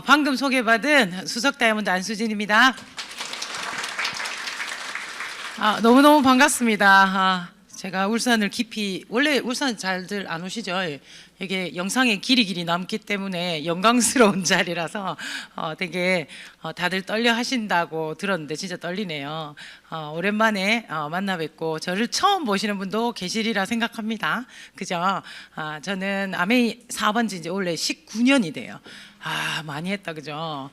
방금 소개받은 수석 다이아몬드 안수진입니다. 너무너무 반갑습니다. 제가 울산을 깊이, 원래 울산 잘들 안 오시죠? 이게 영상에 길이 남기 때문에 영광스러운 자리라서 되게 다들 떨려 하신다고 들었는데 진짜 떨리네요. 오랜만에 만나 뵙고 저를 처음 보시는 분도 계시리라 생각합니다. 그죠? 저는 아메이 사업한 지 이제 원래 19년이 돼요. 많이 했다, 그죠?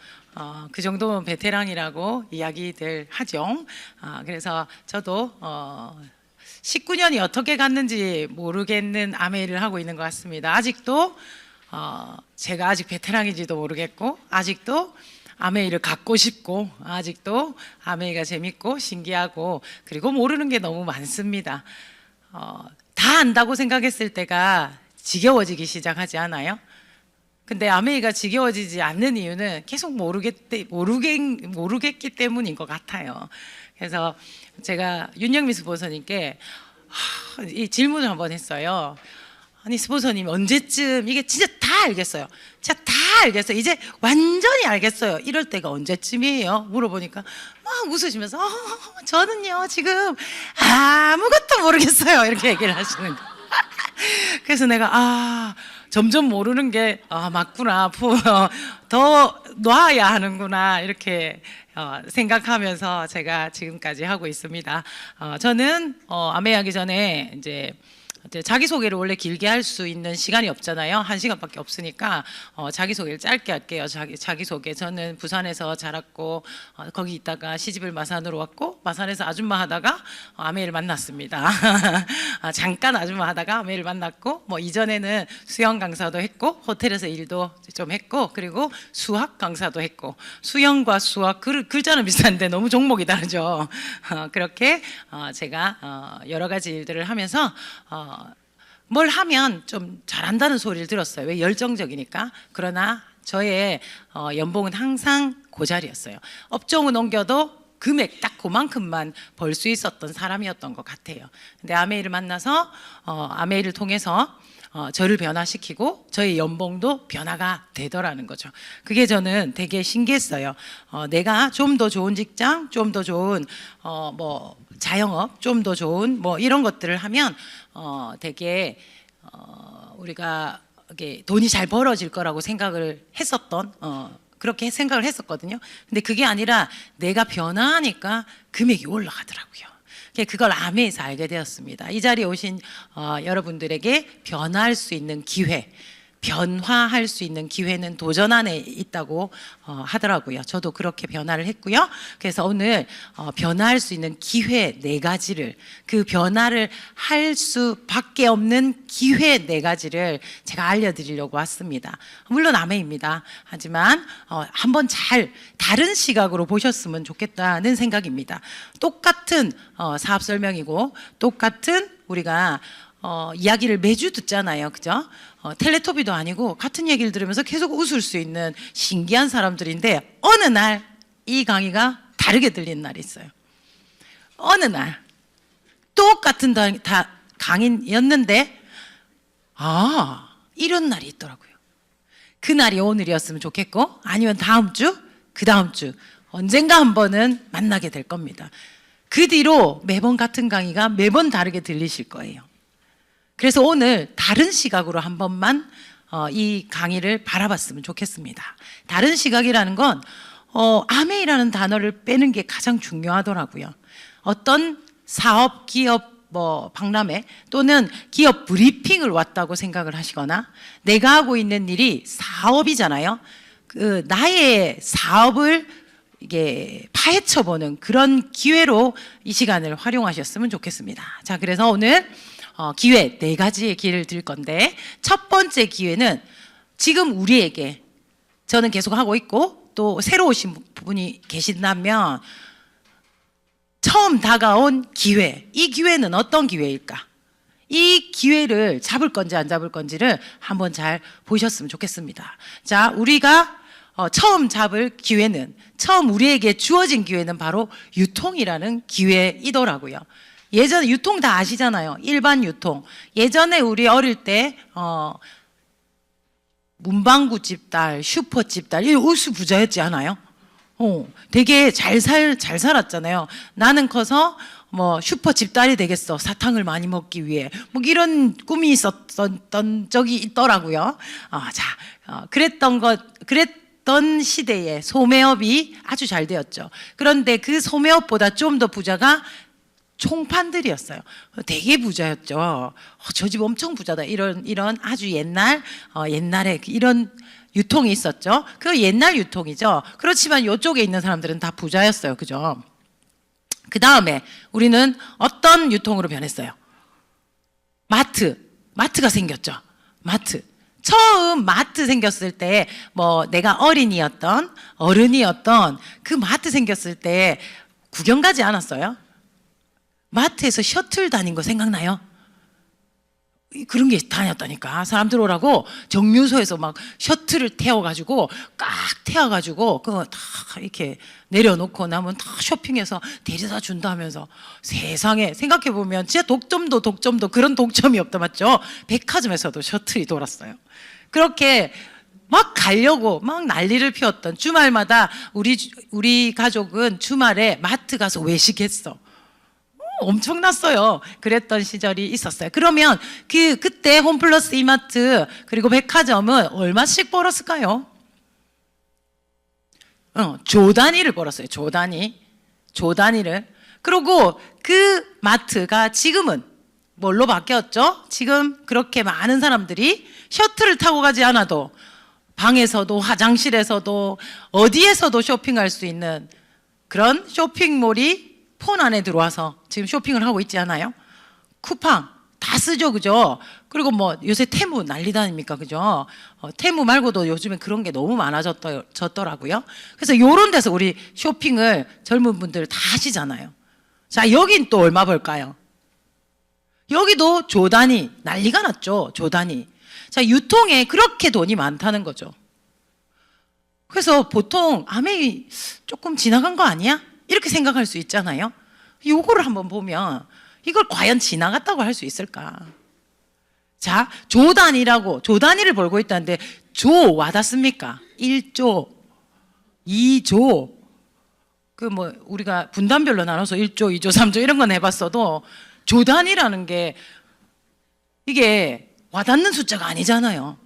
그 정도면 베테랑이라고 이야기들 하죠. 그래서 저도 19년이 어떻게 갔는지 모르겠는 아메이를 하고 있는 것 같습니다. 아직도 제가 아직 베테랑인지도 모르겠고, 아직도 아메이를 갖고 싶고, 아직도 아메이가 재밌고 신기하고, 그리고 모르는 게 너무 많습니다. 다 안다고 생각했을 때가 지겨워지기 시작하지 않아요? 근데 아메이가 지겨워지지 않는 이유는 계속 모르겠기 때문인 것 같아요. 그래서 제가 윤영미 스폰서님께 이 질문을 한번 했어요. 아니 스폰서님 언제쯤 이게 진짜 다 알겠어요. 진짜 다 알겠어요. 이제 완전히 알겠어요. 이럴 때가 언제쯤이에요? 물어보니까 막 웃으시면서 저는요 지금 아무것도 모르겠어요. 이렇게 얘기를 하시는 거예요. 그래서 내가 점점 모르는 게 맞구나, 더 놔야 하는구나 이렇게 생각하면서 제가 지금까지 하고 있습니다. 저는 아메이 하기 전에 이제 자기소개를 원래 길게 할 수 있는 시간이 없잖아요. 1시간밖에 없으니까 자기소개를 짧게 할게요. 자기소개. 저는 부산에서 자랐고 거기 있다가 시집을 마산으로 왔고 마산에서 아줌마 하다가 아메이를 만났습니다. 잠깐 아줌마 하다가 아메이를 만났고 이전에는 수영 강사도 했고 호텔에서 일도 좀 했고 그리고 수학 강사도 했고 수영과 수학 글자는 비슷한데 너무 종목이 다르죠. 그렇게 제가 여러 가지 일들을 하면서 뭘 하면 좀 잘한다는 소리를 들었어요. 왜? 열정적이니까. 그러나 저의 연봉은 항상 그 자리였어요. 업종은 옮겨도 금액 딱 그만큼만 벌 수 있었던 사람이었던 것 같아요. 근데 아메이를 만나서 아메이를 통해서 저를 변화시키고 저의 연봉도 변화가 되더라는 거죠. 그게 저는 되게 신기했어요. 내가 좀 더 좋은 직장, 좀 더 좋은 자영업, 좀 더 좋은 이런 것들을 하면 되게 우리가 돈이 잘 벌어질 거라고 생각을 했었던 그렇게 생각을 했었거든요. 근데 그게 아니라 내가 변화하니까 금액이 올라가더라고요. 그걸 아메이에서 알게 되었습니다. 이 자리에 오신 여러분들에게 변화할 수 있는 기회, 변화할 수 있는 기회는 도전 안에 있다고 하더라고요. 저도 그렇게 변화를 했고요. 그래서 오늘 변화할 수 있는 기회 4가지를, 그 변화를 할 수밖에 없는 기회 4가지를 제가 알려드리려고 왔습니다. 물론 아메입니다. 하지만 한번 다른 시각으로 보셨으면 좋겠다는 생각입니다. 똑같은 사업 설명이고 똑같은 우리가 이야기를 매주 듣잖아요. 그죠? 텔레토비도 아니고 같은 얘기를 들으면서 계속 웃을 수 있는 신기한 사람들인데 어느 날 이 강의가 다르게 들리는 날이 있어요. 어느 날 똑같은 강의였는데 이런 날이 있더라고요. 그 날이 오늘이었으면 좋겠고 아니면 다음 주, 그 다음 주 언젠가 한 번은 만나게 될 겁니다. 그 뒤로 매번 같은 강의가 매번 다르게 들리실 거예요. 그래서 오늘 다른 시각으로 한 번만 이 강의를 바라봤으면 좋겠습니다. 다른 시각이라는 건 아메이라는 단어를 빼는 게 가장 중요하더라고요. 어떤 사업, 기업, 박람회 또는 기업 브리핑을 왔다고 생각을 하시거나 내가 하고 있는 일이 사업이잖아요. 나의 사업을 이게 파헤쳐보는 그런 기회로 이 시간을 활용하셨으면 좋겠습니다. 자, 그래서 오늘 기회 4가지의 기회를 드릴 건데 첫 번째 기회는 지금 우리에게 저는 계속 하고 있고 또 새로 오신 분이 계신다면 처음 다가온 기회, 이 기회는 어떤 기회일까? 이 기회를 잡을 건지 안 잡을 건지를 한번 잘 보셨으면 좋겠습니다. 자, 우리가 처음 잡을 기회는, 처음 우리에게 주어진 기회는 바로 유통이라는 기회이더라고요. 예전에 유통 다 아시잖아요. 일반 유통. 예전에 우리 어릴 때 문방구집 딸, 슈퍼집 딸, 이 우수 부자였지 않아요? 되게 잘 살았잖아요. 나는 커서 뭐 슈퍼집 딸이 되겠어. 사탕을 많이 먹기 위해. 뭐 이런 꿈이 있었던 적이 있더라고요. 그랬던 시대에 소매업이 아주 잘 되었죠. 그런데 그 소매업보다 좀 더 부자가 총판들이었어요. 되게 부자였죠. 저 집 엄청 부자다. 이런 아주 옛날에 이런 유통이 있었죠. 그 옛날 유통이죠. 그렇지만 이쪽에 있는 사람들은 다 부자였어요. 그죠? 그 다음에 우리는 어떤 유통으로 변했어요? 마트가 생겼죠. 마트. 처음 마트 생겼을 때 뭐 내가 어린이였던 어른이었던 그 마트 생겼을 때 구경 가지 않았어요? 마트에서 셔틀 다닌 거 생각나요? 그런 게 다녔다니까. 사람들 오라고 정류소에서 막 셔틀을 태워가지고 꽉 태워가지고 그거 다 이렇게 내려놓고 나면 다 쇼핑해서 데려다 준다면서. 세상에 생각해보면 진짜 독점도 그런 독점이 없다 맞죠? 백화점에서도 셔틀이 돌았어요. 그렇게 막 가려고 막 난리를 피웠던 주말마다 우리 가족은 주말에 마트 가서 외식했어. 엄청났어요. 그랬던 시절이 있었어요. 그러면 그때 홈플러스 이마트 그리고 백화점은 얼마씩 벌었을까요? 조 단위를 벌었어요. 조 단위를. 그리고 그 마트가 지금은 뭘로 바뀌었죠? 지금 그렇게 많은 사람들이 셔틀을 타고 가지 않아도 방에서도 화장실에서도 어디에서도 쇼핑할 수 있는 그런 쇼핑몰이 폰 안에 들어와서 지금 쇼핑을 하고 있지 않아요? 쿠팡 다 쓰죠, 그죠? 그리고 뭐 요새 테무 난리다 아닙니까, 그죠? 테무 말고도 요즘에 그런 게 너무 많아졌더라고요. 그래서 요런 데서 우리 쇼핑을 젊은 분들 다 하시잖아요. 자, 여긴 또 얼마 벌까요? 여기도 조 단위 난리가 났죠, 조 단위. 자, 유통에 그렇게 돈이 많다는 거죠. 그래서 보통 아메이 조금 지나간 거 아니야? 이렇게 생각할 수 있잖아요. 요거를 한번 보면 이걸 과연 지나갔다고 할 수 있을까? 자, 조 단위를 벌고 있다는데 조 와닿습니까? 1조, 2조. 그 뭐 우리가 분단별로 나눠서 1조, 2조, 3조 이런 건 해봤어도 조 단위라는 게 이게 와닿는 숫자가 아니잖아요.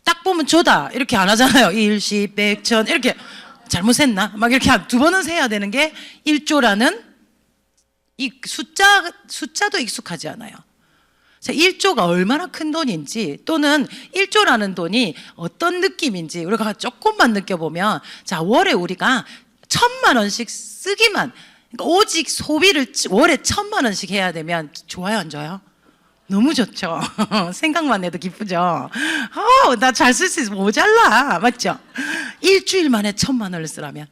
딱 보면 조다 이렇게 안 하잖아요. 일십, 백, 천 이렇게. 잘못 셌나? 막 이렇게 두 번은 세야 되는 게 1조라는 이 숫자도 익숙하지 않아요. 자, 1조가 얼마나 큰 돈인지 또는 1조라는 돈이 어떤 느낌인지 우리가 조금만 느껴보면, 자, 월에 우리가 1,000만 원씩 쓰기만, 그러니까 오직 소비를 월에 1,000만 원씩 해야 되면 좋아요, 안 좋아요? 너무 좋죠. 생각만 해도 기쁘죠. 나 잘 쓸 수 있어. 모자라. 맞죠? 일주일 만에 1,000만 원을 쓰라면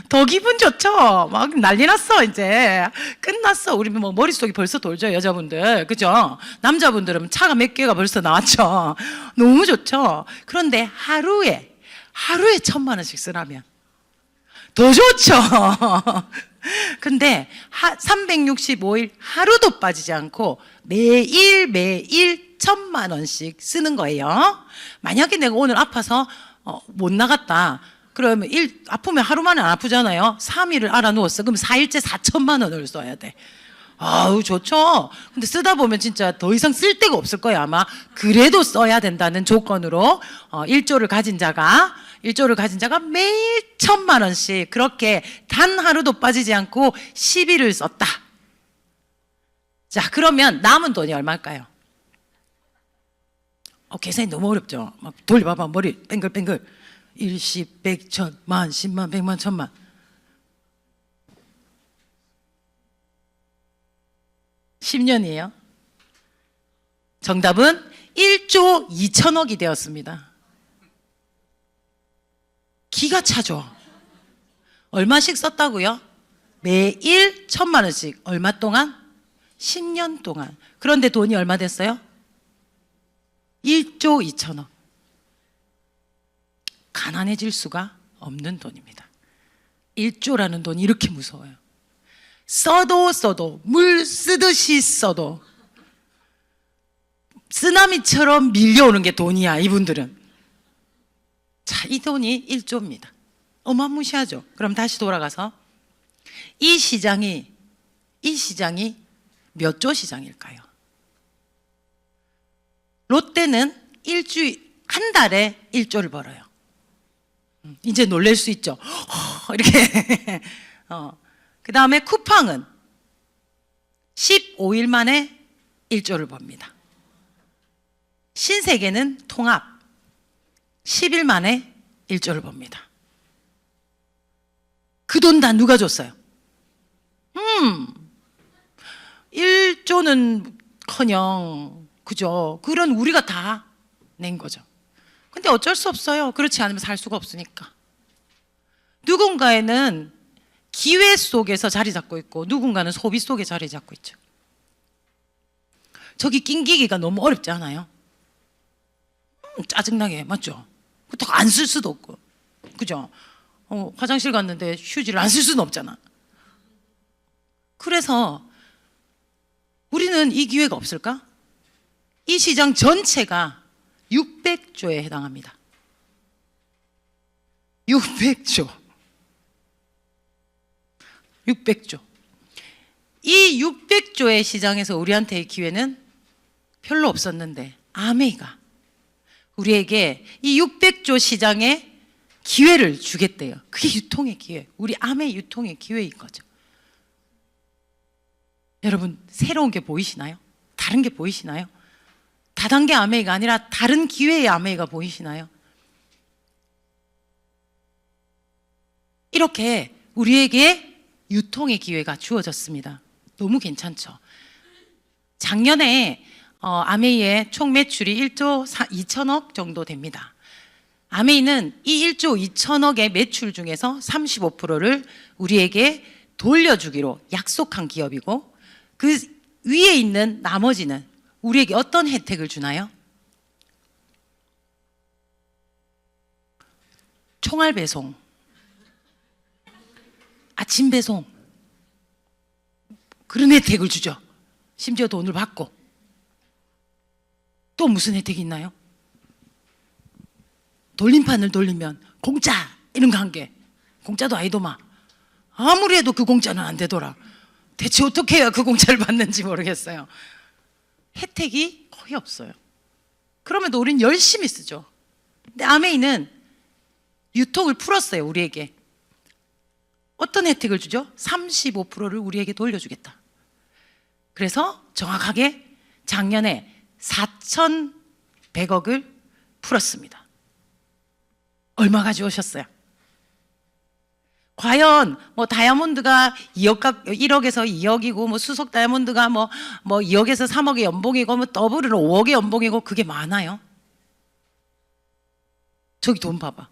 더 기분 좋죠. 막 난리 났어. 이제 끝났어. 우리 뭐 머릿속이 벌써 돌죠, 여자분들. 그죠? 남자분들은 차가 몇 개가 벌써 나왔죠. 너무 좋죠. 그런데 하루에 1,000만 원씩 쓰라면 더 좋죠. 근데 365일 하루도 빠지지 않고 매일 1,000만 원씩 쓰는 거예요. 만약에 내가 오늘 아파서 못 나갔다. 그러면 아프면 하루 만에 안 아프잖아요. 3일을 알아누웠어. 그럼 4일째 4,000만 원을 써야 돼. 아우, 좋죠. 근데 쓰다 보면 진짜 더 이상 쓸 데가 없을 거예요, 아마. 그래도 써야 된다는 조건으로 1조를 가진 자가 매일 1,000만 원씩 그렇게 단 하루도 빠지지 않고 10일을 썼다. 자, 그러면 남은 돈이 얼마일까요? 계산이 너무 어렵죠. 막 돌려봐봐, 머리 뱅글뱅글. 1, 10, 100, 1000, 만, 10만, 100만, 1000만. 10년이에요. 정답은 1조 2천억이 되었습니다. 기가 차죠. 얼마씩 썼다고요? 매일 1,000만 원씩. 얼마 동안? 10년 동안. 그런데 돈이 얼마 됐어요? 1조 2천억. 가난해질 수가 없는 돈입니다. 1조라는 돈이 이렇게 무서워요. 써도 물 쓰듯이 써도 쓰나미처럼 밀려오는 게 돈이야, 이분들은. 자, 이 돈이 1조입니다. 어마무시하죠. 그럼 다시 돌아가서 이 시장이 몇 조 시장일까요? 롯데는 한 달에 1조를 벌어요. 이제 놀랄 수 있죠. 이렇게. 그 다음에 쿠팡은 15일 만에 1조를 법니다. 신세계는 통합 10일 만에 1조를 법니다. 그 돈 다 누가 줬어요? 1조는 커녕, 그죠? 그런 우리가 다 낸 거죠. 근데 어쩔 수 없어요. 그렇지 않으면 살 수가 없으니까. 누군가에는 기회 속에서 자리 잡고 있고 누군가는 소비 속에 자리 잡고 있죠. 저기 낑기기가 너무 어렵지 않아요? 짜증나게, 맞죠? 안 쓸 수도 없고, 그죠? 화장실 갔는데 휴지를 안 쓸 수는 없잖아. 그래서 우리는 이 기회가 없을까? 이 시장 전체가 600조에 해당합니다. 600조. 600조. 이 600조의 시장에서 우리한테의 기회는 별로 없었는데 아메이가 우리에게 이 600조 시장에 기회를 주겠대요. 그게 유통의 기회. 우리 아메이 유통의 기회인 거죠. 여러분, 새로운 게 보이시나요? 다른 게 보이시나요? 다단계 아메이가 아니라 다른 기회의 아메이가 보이시나요? 이렇게 우리에게 유통의 기회가 주어졌습니다. 너무 괜찮죠? 작년에 아메이의 총 매출이 1조 2천억 정도 됩니다. 아메이는 이 1조 2천억의 매출 중에서 35%를 우리에게 돌려주기로 약속한 기업이고, 그 위에 있는 나머지는 우리에게 어떤 혜택을 주나요? 총알 배송, 아침 배송, 그런 혜택을 주죠. 심지어 돈을 받고. 또 무슨 혜택이 있나요? 돌림판을 돌리면 공짜, 이런 거 한 게. 공짜도 아니더만. 아무리 해도 그 공짜는 안 되더라. 대체 어떻게 해야 그 공짜를 받는지 모르겠어요. 혜택이 거의 없어요. 그럼에도 우린 열심히 쓰죠. 근데 아메이는 유통을 풀었어요, 우리에게. 어떤 혜택을 주죠? 35%를 우리에게 돌려주겠다. 그래서 정확하게 작년에 4,100억을 풀었습니다. 얼마 가져오셨어요? 과연 뭐 다이아몬드가 1억에서 2억이고 뭐 수석 다이아몬드가 뭐 2억에서 3억의 연봉이고 뭐 더블은 5억의 연봉이고 그게 많아요? 저기 돈 봐봐.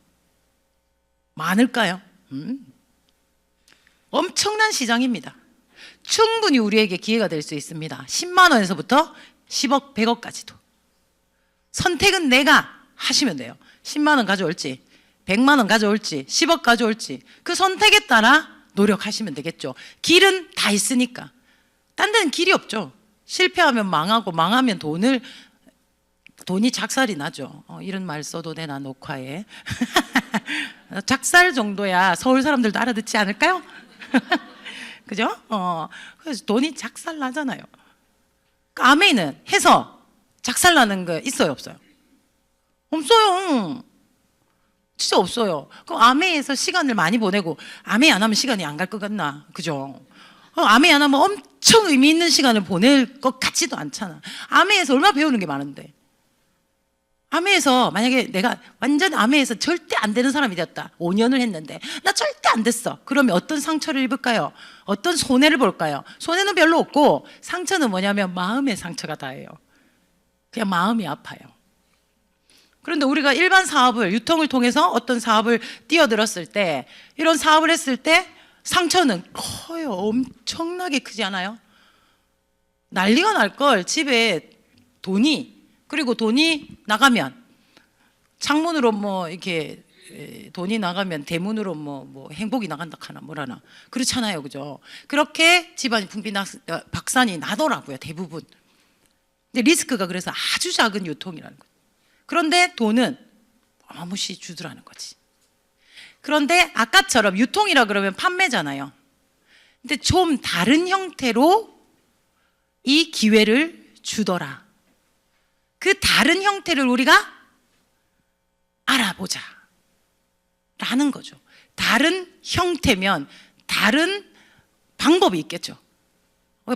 많을까요? 엄청난 시장입니다. 충분히 우리에게 기회가 될 수 있습니다. 10만 원에서부터 10억, 100억까지도. 선택은 내가 하시면 돼요. 10만 원 가져올지, 100만 원 가져올지, 10억 가져올지 그 선택에 따라 노력하시면 되겠죠. 길은 다 있으니까. 딴 데는 길이 없죠. 실패하면 망하고 망하면 돈이 작살이 나죠. 이런 말 써도 되나 녹화에. 작살 정도야 서울 사람들도 알아듣지 않을까요? 그죠? 그래서 돈이 작살 나잖아요. 아메이는 해서 작살 나는 거 있어요, 없어요? 없어요. 진짜 없어요. 그럼 아메이에서 시간을 많이 보내고 아메이 안 하면 시간이 안 갈 것 같나? 그죠? 아메이 안 하면 엄청 의미 있는 시간을 보낼 것 같지도 않잖아. 아메이에서 얼마나 배우는 게 많은데. 아메에서 만약에 내가 완전 아메에서 절대 안 되는 사람이 되었다. 5년을 했는데 나 절대 안 됐어. 그러면 어떤 상처를 입을까요? 어떤 손해를 볼까요? 손해는 별로 없고 상처는 뭐냐면 마음의 상처가 다예요. 그냥 마음이 아파요. 그런데 우리가 일반 사업을 유통을 통해서 어떤 사업을 뛰어들었을 때 이런 사업을 했을 때 상처는 커요. 엄청나게 크지 않아요? 난리가 날 걸. 집에 그리고 돈이 나가면 창문으로 뭐 이렇게 돈이 나가면 대문으로 뭐 행복이 나간다 하나 뭐라나 그렇잖아요, 그죠? 그렇게 집안이 박산이 나더라고요, 대부분. 근데 리스크가 그래서 아주 작은 유통이라는 거예요. 그런데 돈은 어마무시 주더라는 거지. 그런데 아까처럼 유통이라 그러면 판매잖아요. 근데 좀 다른 형태로 이 기회를 주더라. 그 다른 형태를 우리가 알아보자 라는 거죠. 다른 형태면 다른 방법이 있겠죠.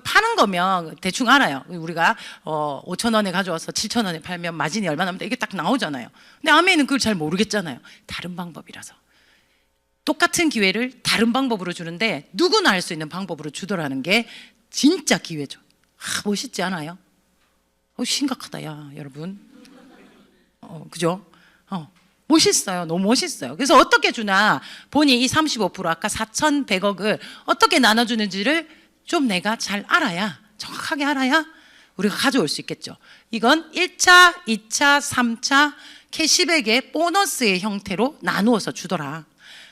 파는 거면 대충 알아요. 우리가 5,000원에 가져와서 7,000원에 팔면 마진이 얼마나 나면 이게 딱 나오잖아요. 근데 아메이는 그걸 잘 모르겠잖아요. 다른 방법이라서. 똑같은 기회를 다른 방법으로 주는데 누구나 할 수 있는 방법으로 주더라는 게 진짜 기회죠. 멋있지 않아요? 심각하다 야 여러분. 그죠? 멋있어요. 너무 멋있어요. 그래서 어떻게 주나 보니 이 35% 아까 4,100억을 어떻게 나눠주는지를 좀 내가 잘 알아야, 정확하게 알아야 우리가 가져올 수 있겠죠. 이건 1차, 2차, 3차 캐시백의 보너스의 형태로 나누어서 주더라.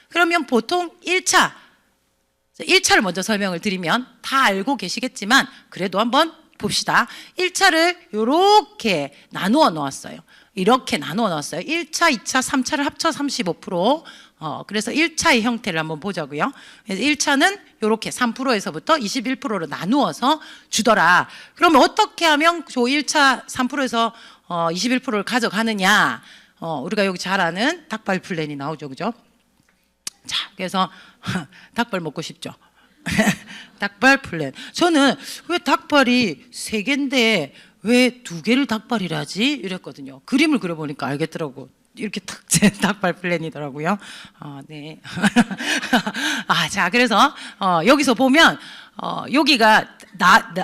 그러면 보통 1차를 먼저 설명을 드리면 다 알고 계시겠지만 그래도 한번 봅시다. 1차를 이렇게 나누어 놓았어요. 이렇게 나누어 놓았어요. 1차, 2차, 3차를 합쳐 35%. 그래서 1차의 형태를 한번 보자고요. 그래서 1차는 이렇게 3%에서부터 21%로 나누어서 주더라. 그러면 어떻게 하면 저 1차 3%에서 21%를 가져가느냐? 우리가 여기 잘 아는 닭발 플랜이 나오죠. 그죠? 자, 그래서 닭발 먹고 싶죠? 닭발 플랜. 저는 왜 닭발이 3개인데 왜 2개를 닭발이라지? 이랬거든요. 그림을 그려보니까 알겠더라고. 이렇게 탁 제 닭발 플랜이더라고요. 네. 자, 그래서 여기서 보면 여기가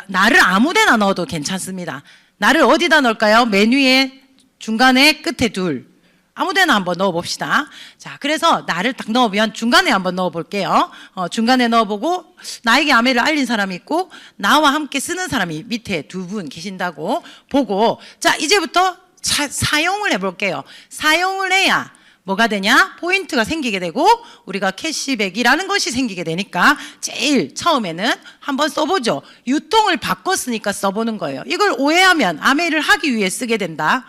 나를 아무데나 넣어도 괜찮습니다. 나를 어디다 넣을까요? 메뉴의 중간에 끝에 둘. 아무데나 한번 넣어봅시다. 자, 그래서 나를 딱 넣으면 중간에 한번 넣어볼게요. 중간에 넣어보고 나에게 아메를 알린 사람이 있고 나와 함께 쓰는 사람이 밑에 2분 계신다고 보고, 자, 이제부터 사용을 해볼게요. 사용을 해야 뭐가 되냐? 포인트가 생기게 되고 우리가 캐시백이라는 것이 생기게 되니까 제일 처음에는 한번 써보죠. 유통을 바꿨으니까 써보는 거예요. 이걸 오해하면 아메를 하기 위해 쓰게 된다.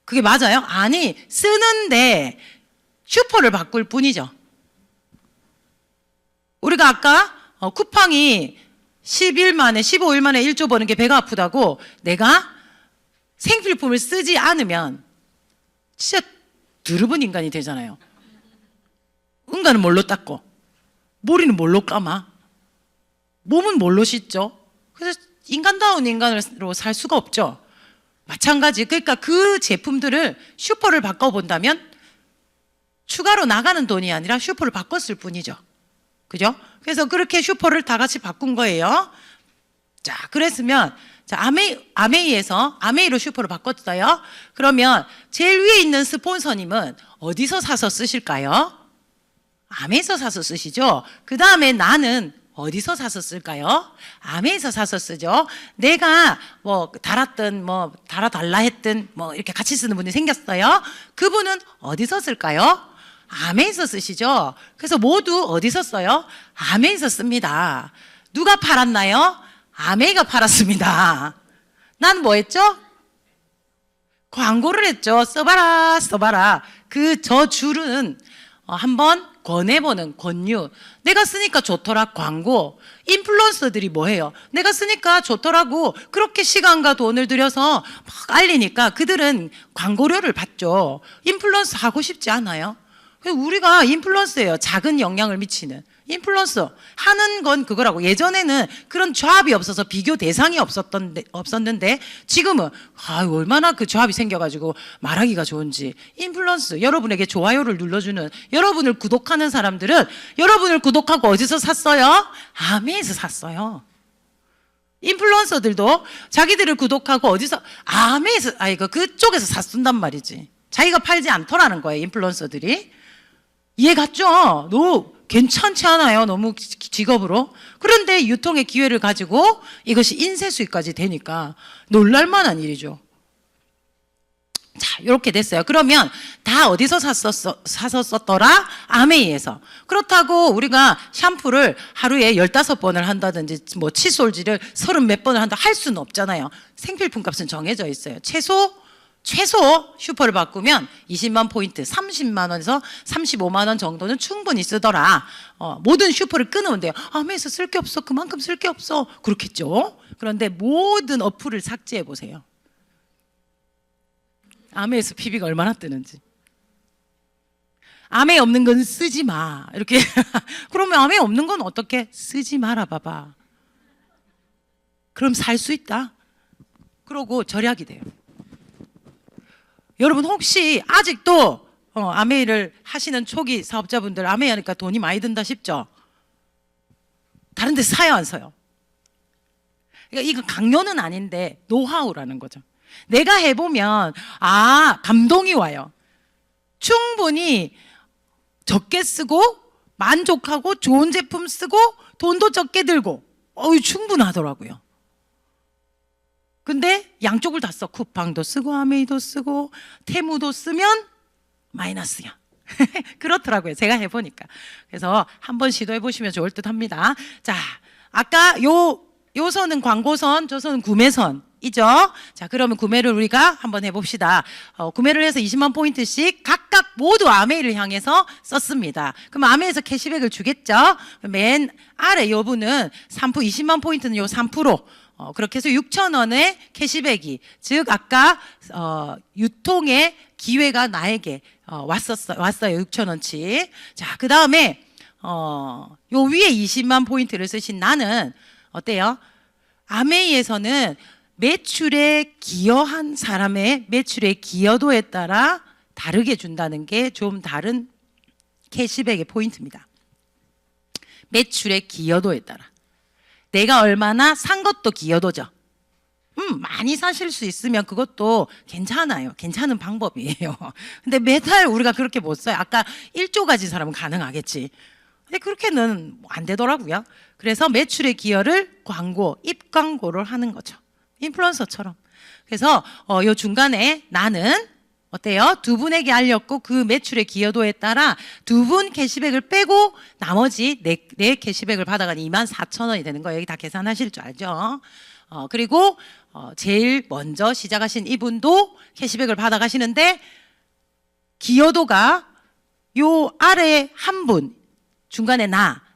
그게 맞아요? 아니, 쓰는데 슈퍼를 바꿀 뿐이죠. 우리가 아까 쿠팡이 10일 만에 15일 만에 1조 버는 게 배가 아프다고 내가 생필품을 쓰지 않으면 진짜 드러운 인간이 되잖아요. 응가는 뭘로 닦고 머리는 뭘로 감아, 몸은 뭘로 씻죠. 그래서 인간다운 인간으로 살 수가 없죠. 마찬가지. 그러니까 그 제품들을 슈퍼를 바꿔본다면 추가로 나가는 돈이 아니라 슈퍼를 바꿨을 뿐이죠. 그죠? 그래서 그렇게 슈퍼를 다 같이 바꾼 거예요. 자, 그랬으면 자, 아메이에서 아메이로 슈퍼를 바꿨어요. 그러면 제일 위에 있는 스폰서님은 어디서 사서 쓰실까요? 아메이에서 사서 쓰시죠. 그 다음에 나는 어디서 사서 쓸까요? 아메에서 사서 쓰죠. 내가 뭐 달았든 뭐 달아달라 했든 뭐 이렇게 같이 쓰는 분이 생겼어요. 그분은 어디서 쓸까요? 아메에서 쓰시죠. 그래서 모두 어디서 써요? 아메에서 씁니다. 누가 팔았나요? 아메이가 팔았습니다. 난 뭐 했죠? 광고를 했죠. 써봐라, 써봐라. 저 줄은 한번 권해보는 권유. 내가 쓰니까 좋더라. 광고. 인플루언서들이 뭐 해요? 내가 쓰니까 좋더라고. 그렇게 시간과 돈을 들여서 막 알리니까 그들은 광고료를 받죠. 인플루언서 하고 싶지 않아요? 우리가 인플루언서예요. 작은 영향을 미치는. 인플루언서 하는 건 그거라고. 예전에는 그런 조합이 없어서 비교 대상이 없었는데 지금은 얼마나 그 조합이 생겨가지고 말하기가 좋은지. 인플루언서, 여러분에게 좋아요를 눌러주는, 여러분을 구독하는 사람들은 여러분을 구독하고 어디서 샀어요? 아메에서 샀어요. 인플루언서들도 자기들을 구독하고 어디서? 아메에서, 그쪽에서 샀쓴단 말이지. 자기가 팔지 않더라는 거예요, 인플루언서들이. 이해 갔죠? 괜찮지 않아요? 너무 직업으로. 그런데 유통의 기회를 가지고 이것이 인쇄 수익까지 되니까 놀랄만한 일이죠. 자, 이렇게 됐어요. 그러면 다 어디서 사서 썼더라? 아메이에서. 그렇다고 우리가 샴푸를 하루에 15번을 한다든지 뭐 칫솔질을 30 몇 번을 한다 할 수는 없잖아요. 생필품 값은 정해져 있어요. 최소 슈퍼를 바꾸면 20만 포인트, 30만 원에서 35만 원 정도는 충분히 쓰더라. 모든 슈퍼를 끊으면 돼요. 아메에서 쓸 게 없어. 그만큼 쓸 게 없어. 그렇겠죠. 그런데 모든 어플을 삭제해 보세요. 아메에서 PB가 얼마나 뜨는지. 아메 없는 건 쓰지 마. 이렇게. 그러면 아메 없는 건 어떻게? 쓰지 마라 봐봐. 그럼 살 수 있다. 그러고 절약이 돼요. 여러분 혹시 아직도 아메이를 하시는 초기 사업자분들 아메이 하니까 돈이 많이 든다 싶죠? 다른 데 사요 안 사요? 그러니까 이거 강요는 아닌데 노하우라는 거죠. 내가 해보면 감동이 와요. 충분히 적게 쓰고 만족하고 좋은 제품 쓰고 돈도 적게 들고 충분하더라고요. 근데 양쪽을 다 써. 쿠팡도 쓰고 아메이도 쓰고 테무도 쓰면 마이너스야. 그렇더라고요. 제가 해보니까. 그래서 한번 시도해 보시면 좋을 듯 합니다. 자, 아까 요 선은 광고선, 저 선은 구매선이죠. 자, 그러면 구매를 우리가 한번 해봅시다. 구매를 해서 20만 포인트씩 각각 모두 아메이를 향해서 썼습니다. 그럼 아메이에서 캐시백을 주겠죠. 맨 아래 요 분은 20만 포인트는 요 3%. 그렇게 해서 6,000원의 캐시백이, 즉 아까 유통의 기회가 나에게 왔어요. 6,000원치. 자, 그 다음에 요 위에 20만 포인트를 쓰신 나는 어때요? 아메이에서는 매출에 기여한 사람의 매출의 기여도에 따라 다르게 준다는 게 좀 다른 캐시백의 포인트입니다. 매출의 기여도에 따라. 내가 얼마나 산 것도 기여도죠. 많이 사실 수 있으면 그것도 괜찮아요. 괜찮은 방법이에요. 근데 매달 우리가 그렇게 못 써요. 아까 1조 가진 사람은 가능하겠지. 근데 그렇게는 안 되더라고요. 그래서 매출의 기여를 입광고를 하는 거죠. 인플루언서처럼. 그래서 요 중간에 나는 어때요? 두 분에게 알렸고 그 매출의 기여도에 따라 두 분 캐시백을 빼고 나머지 내 캐시백을 받아가니 24,000원이 되는 거예요. 여기 다 계산하실 줄 알죠? 그리고 제일 먼저 시작하신 이분도 캐시백을 받아가시는데 기여도가 요 아래 한 분, 중간에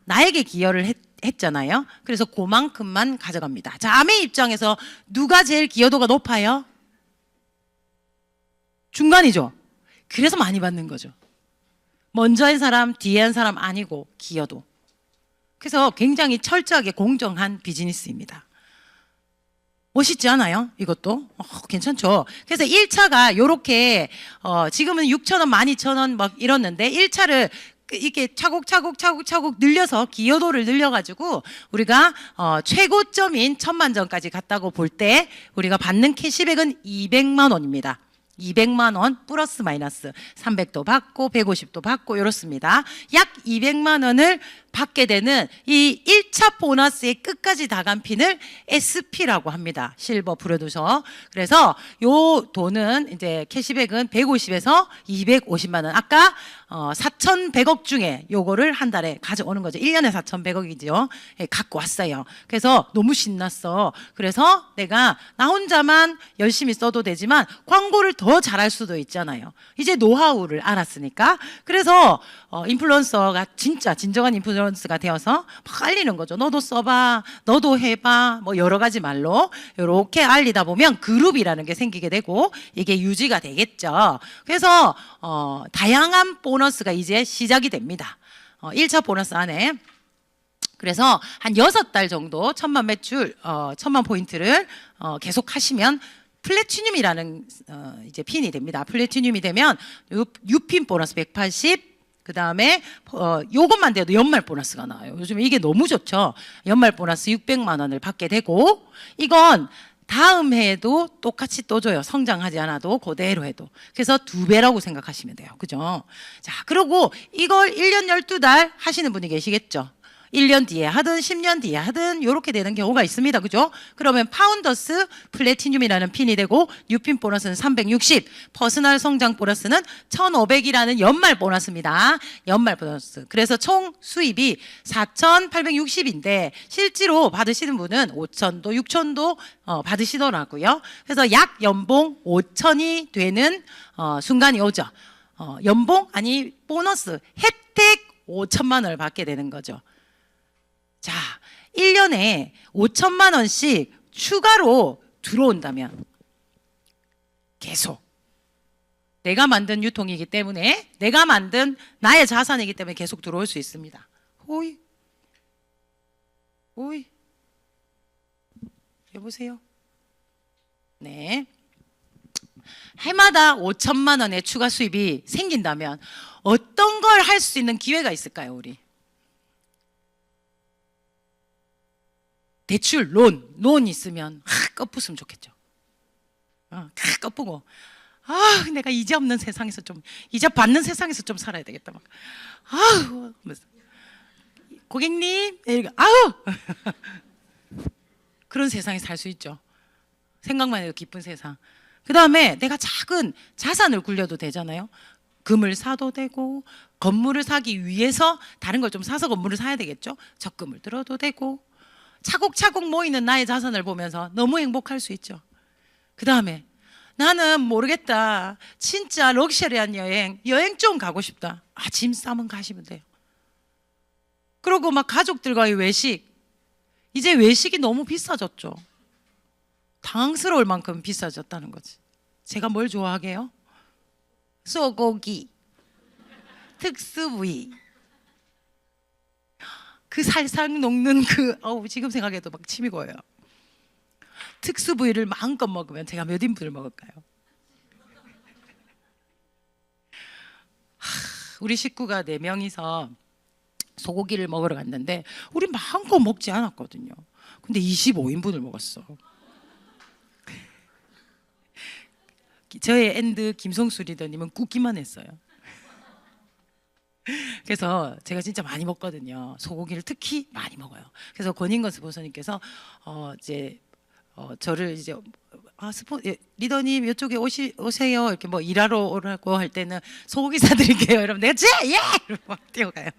나에게 기여를 했잖아요. 그래서 그만큼만 가져갑니다. 자, 아메 입장에서 누가 제일 기여도가 높아요? 중간이죠. 그래서 많이 받는 거죠. 먼저 한 사람, 뒤에 한 사람 아니고 기여도. 그래서 굉장히 철저하게 공정한 비즈니스입니다. 멋있지 않아요? 이것도? 괜찮죠? 그래서 1차가 요렇게 지금은 6,000원, 12,000원 막 이렇는데 1차를 이렇게 차곡차곡 늘려서 기여도를 늘려가지고 우리가 최고점인 1,000만 점까지 갔다고 볼 때 우리가 받는 캐시백은 200만 원입니다. 200만 원 플러스 마이너스 300도 받고 150도 받고 이렇습니다. 약 200만 원을 받게 되는 이 1차 보너스의 끝까지 다 간 핀을 SP라고 합니다. 실버 프로듀서. 그래서 요 돈은 이제 캐시백은 150에서 250만 원. 아까 4,100억 중에 요거를 한 달에 가져오는 거죠. 1년에 4,100억이죠. 예, 갖고 왔어요. 그래서 너무 신났어. 그래서 내가 나 혼자만 열심히 써도 되지만 광고를 더 잘할 수도 있잖아요. 이제 노하우를 알았으니까. 그래서 인플루언서가 진짜 진정한 인플루언서가 되어서 막 알리는 거죠. 너도 써봐, 너도 해봐, 뭐 여러 가지 말로 이렇게 알리다 보면 그룹이라는 게 생기게 되고 이게 유지가 되겠죠. 그래서 다양한 보너스가 이제 시작이 됩니다. 1차 보너스 안에. 그래서 한 6달 정도 1,000만 매출, 1,000만 포인트를 계속 하시면 플래티늄이라는 이제 핀이 됩니다. 플래티늄이 되면 U핀 보너스 180, 그 다음에 요것만 돼도 연말 보너스가 나와요. 요즘 이게 너무 좋죠. 연말 보너스 600만 원을 받게 되고 이건 다음 해에도 똑같이 또 줘요. 성장하지 않아도 그대로 해도. 그래서 2배라고 생각하시면 돼요. 그죠? 자, 그리고 이걸 1년 12달 하시는 분이 계시겠죠. 1년 뒤에 하든 10년 뒤에 하든 이렇게 되는 경우가 있습니다. 그죠? 그러면 파운더스 플래티늄이라는 핀이 되고 뉴핀 보너스는 360, 퍼스널 성장 보너스는 1500이라는 연말 보너스입니다. 연말 보너스. 그래서 총 수입이 4860인데 실제로 받으시는 분은 5000도 6000도 받으시더라고요. 그래서 약 연봉 5000이 되는 순간이 오죠. 연봉 아니 보너스 혜택 5천만 원을 받게 되는 거죠. 자, 1년에 5천만 원씩 추가로 들어온다면 계속 내가 만든 유통이기 때문에 내가 만든 나의 자산이기 때문에 계속 들어올 수 있습니다. 호이 호이 여보세요? 네. 해마다 5천만 원의 추가 수입이 생긴다면 어떤 걸 할 수 있는 기회가 있을까요, 우리? 대출, 론 있으면 꺾었으면 좋겠죠. 꺾고 내가 이자 없는 세상에서 좀 이자 받는 세상에서 좀 살아야 되겠다 막. 고객님, 그런 세상에 살 수 있죠. 생각만 해도 기쁜 세상. 그 다음에 내가 작은 자산을 굴려도 되잖아요. 금을 사도 되고 건물을 사기 위해서 다른 걸 좀 사서 건물을 사야 되겠죠. 적금을 들어도 되고 차곡차곡 모이는 나의 자산을 보면서 너무 행복할 수 있죠. 그 다음에 나는 모르겠다. 진짜 럭셔리한 여행 좀 가고 싶다. 짐 싸면 가시면 돼요. 그리고 막 가족들과의 외식. 이제 외식이 너무 비싸졌죠. 당황스러울 만큼 비싸졌다는 거지. 제가 뭘 좋아하게요? 소고기, 특수부위, 그 살살 녹는 지금 생각해도 막 침이 고여요. 특수부위를 마음껏 먹으면 제가 몇 인분을 먹을까요? 우리 식구가 4명이서 소고기를 먹으러 갔는데 우리 마음껏 먹지 않았거든요. 근데 25인분을 먹었어. 저의 엔드 김성수 리더님은 굽기만 했어요. 그래서 제가 진짜 많이 먹거든요. 소고기를 특히 많이 먹어요. 그래서 권인건 스포서님께서 저를 이제 리더님 이쪽에 오세요 이렇게 뭐 일하러 오라고 할 때는 소고기 사드릴게요. 여러분 내가 이러고 막 뛰어가요.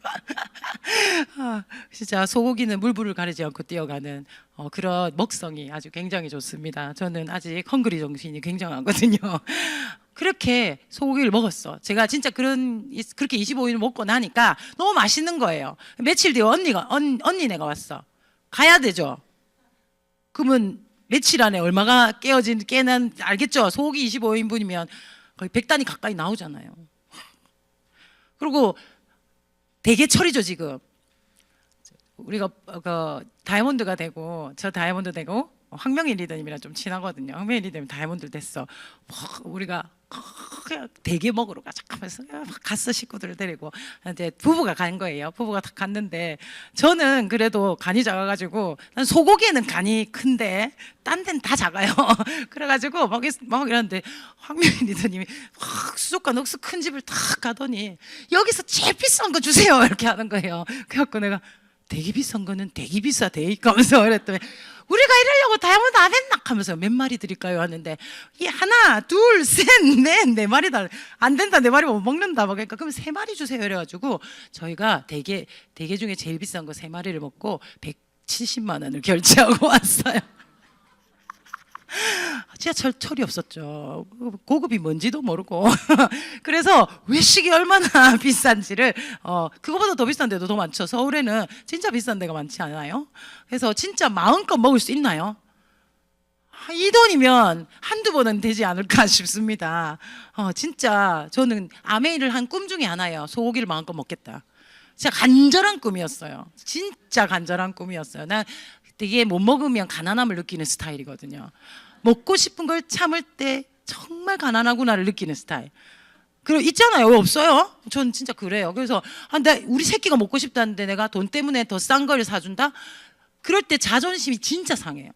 진짜 소고기는 물불을 가리지 않고 뛰어가는 그런 먹성이 아주 굉장히 좋습니다. 저는 아직 헝그리 정신이 굉장하거든요. 그렇게 소고기를 먹었어. 제가 진짜 그렇게 25일을 먹고 나니까 너무 맛있는 거예요. 며칠 뒤에 언니네가 왔어. 가야 되죠. 그러면 며칠 안에 얼마가 깨난 알겠죠? 소고기 25인분이면 거의 100단위 가까이 나오잖아요. 그리고 대게철이죠 지금. 우리가 다이아몬드가 되고 저 다이아몬드 되고 황명희 리더님이랑 좀 친하거든요. 황명희 리더님 다이아몬드 됐어. 우리가 대게 먹으러 가자 하면서 갔어. 식구들을 데리고 이제 부부가 간 거예요. 부부가 다 갔는데 저는 그래도 간이 작아가지고 난 소고기에는 간이 큰데 딴 데는 다 작아요. 그래가지고 막 이러는데 황명희 리더님이 수족관 억수 큰 집을 탁 가더니 여기서 제일 비싼 거 주세요 이렇게 하는 거예요. 그래갖고 내가 되게 비싼 거는 되게 비싸 대이까 하면서 그랬더니 우리가 이러려고 다이아몬드 안 했나 하면서 몇 마리 드릴까요 하는데 하나 둘 셋 넷 4마리 안 된다 4마리 못 먹는다 막 그러니까 그럼 3마리 주세요 이래가지고 저희가 대게 중에 제일 비싼 거 3마리를 먹고 170만 원을 결제하고 왔어요. 지하철 철이 없었죠. 고급이 뭔지도 모르고 그래서 외식이 얼마나 비싼지를 그거보다 더 비싼 데도 더 많죠. 서울에는 진짜 비싼 데가 많지 않아요? 그래서 진짜 마음껏 먹을 수 있나요? 이 돈이면 한두 번은 되지 않을까 싶습니다. 진짜 저는 아메이를 한 꿈 중에 하나예요. 소고기를 마음껏 먹겠다. 진짜 간절한 꿈이었어요. 진짜 간절한 꿈이었어요. 난 되게 못 먹으면 가난함을 느끼는 스타일이거든요. 먹고 싶은 걸 참을 때 정말 가난하구나를 느끼는 스타일. 그리고 있잖아요. 왜 없어요? 전 진짜 그래요. 그래서 우리 새끼가 먹고 싶다는데 내가 돈 때문에 더 싼 걸 사준다? 그럴 때 자존심이 진짜 상해요.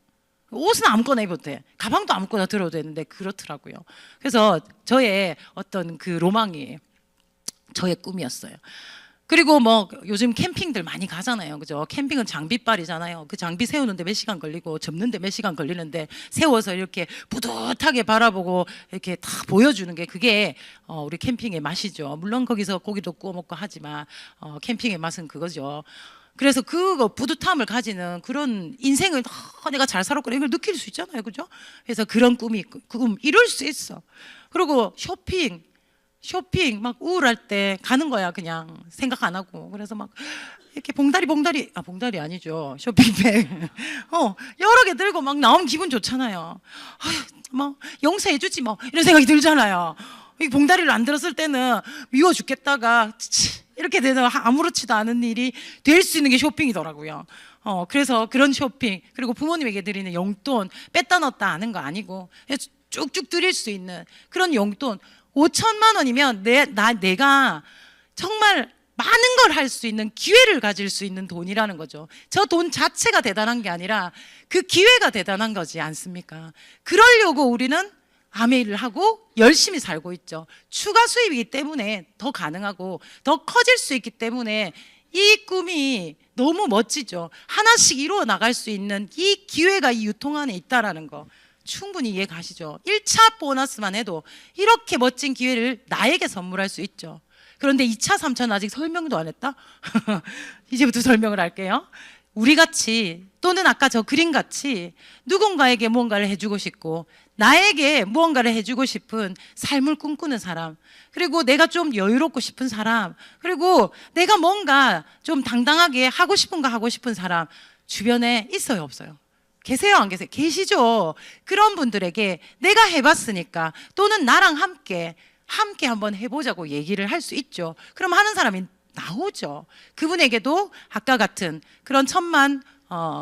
옷은 아무거나 입어도 돼. 가방도 아무거나 들어도 되는데 그렇더라고요. 그래서 저의 어떤 그 로망이 저의 꿈이었어요. 그리고 뭐 요즘 캠핑들 많이 가잖아요. 그죠? 캠핑은 장비빨이잖아요. 그 장비 세우는데 몇 시간 걸리고 접는데 몇 시간 걸리는데 세워서 이렇게 뿌듯하게 바라보고 이렇게 다 보여주는 게 그게 우리 캠핑의 맛이죠. 물론 거기서 고기도 구워 먹고 하지만 캠핑의 맛은 그거죠. 그래서 그거 뿌듯함을 가지는 그런 인생을 내가 잘 살았구나 이걸 느낄 수 있잖아요. 그죠? 그래서 그런 꿈이 꿈 이룰 수 있어. 그리고 쇼핑 막 우울할 때 가는 거야. 그냥 생각 안 하고. 그래서 막 이렇게 봉다리 아니죠. 쇼핑백 여러 개 들고 막 나오면 기분 좋잖아요. 아휴, 뭐 용서해 주지 뭐 이런 생각이 들잖아요. 이 봉다리를 안 들었을 때는 미워 죽겠다가 이렇게 돼서 아무렇지도 않은 일이 될 수 있는 게 쇼핑이더라고요. 그래서 그런 쇼핑, 그리고 부모님에게 드리는 용돈 뺐다 넣었다 하는 거 아니고 쭉쭉 드릴 수 있는 그런 용돈 5천만 원이면 내가 정말 많은 걸 할 수 있는 기회를 가질 수 있는 돈이라는 거죠. 저 돈 자체가 대단한 게 아니라 그 기회가 대단한 거지 않습니까? 그러려고 우리는 암의 일을 하고 열심히 살고 있죠. 추가 수입이기 때문에 더 가능하고 더 커질 수 있기 때문에 이 꿈이 너무 멋지죠. 하나씩 이루어 나갈 수 있는 이 기회가 이 유통 안에 있다라는 거 충분히 이해 가시죠? 1차 보너스만 해도 이렇게 멋진 기회를 나에게 선물할 수 있죠. 그런데 2차, 3차는 아직 설명도 안 했다? 이제부터 설명을 할게요. 우리 같이 또는 아까 저 그림 같이 누군가에게 무언가를 해주고 싶고 나에게 무언가를 해주고 싶은 삶을 꿈꾸는 사람, 그리고 내가 좀 여유롭고 싶은 사람, 그리고 내가 뭔가 좀 당당하게 하고 싶은 거 하고 싶은 사람 주변에 있어요, 없어요? 계세요, 안 계세요? 계시죠? 그런 분들에게 내가 해봤으니까 또는 나랑 함께 한번 해보자고 얘기를 할 수 있죠. 그럼 하는 사람이 나오죠. 그분에게도 아까 같은 그런 천만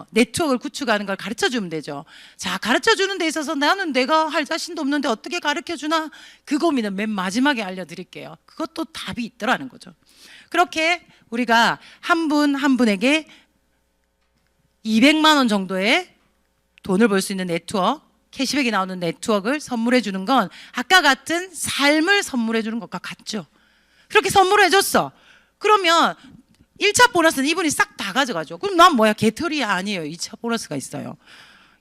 네트워크를 구축하는 걸 가르쳐 주면 되죠. 자, 가르쳐 주는 데 있어서 나는 내가 할 자신도 없는데 어떻게 가르쳐 주나? 그 고민은 맨 마지막에 알려드릴게요. 그것도 답이 있더라는 거죠. 그렇게 우리가 한 분 한 분에게 200만 원 정도의 돈을 벌 수 있는 네트워크, 캐시백이 나오는 네트워크를 선물해 주는 건 아까 같은 삶을 선물해 주는 것과 같죠. 그렇게 선물해 줬어. 그러면 1차 보너스는 이분이 싹 다 가져가죠. 그럼 난 뭐야? 개털이야? 아니에요. 2차 보너스가 있어요.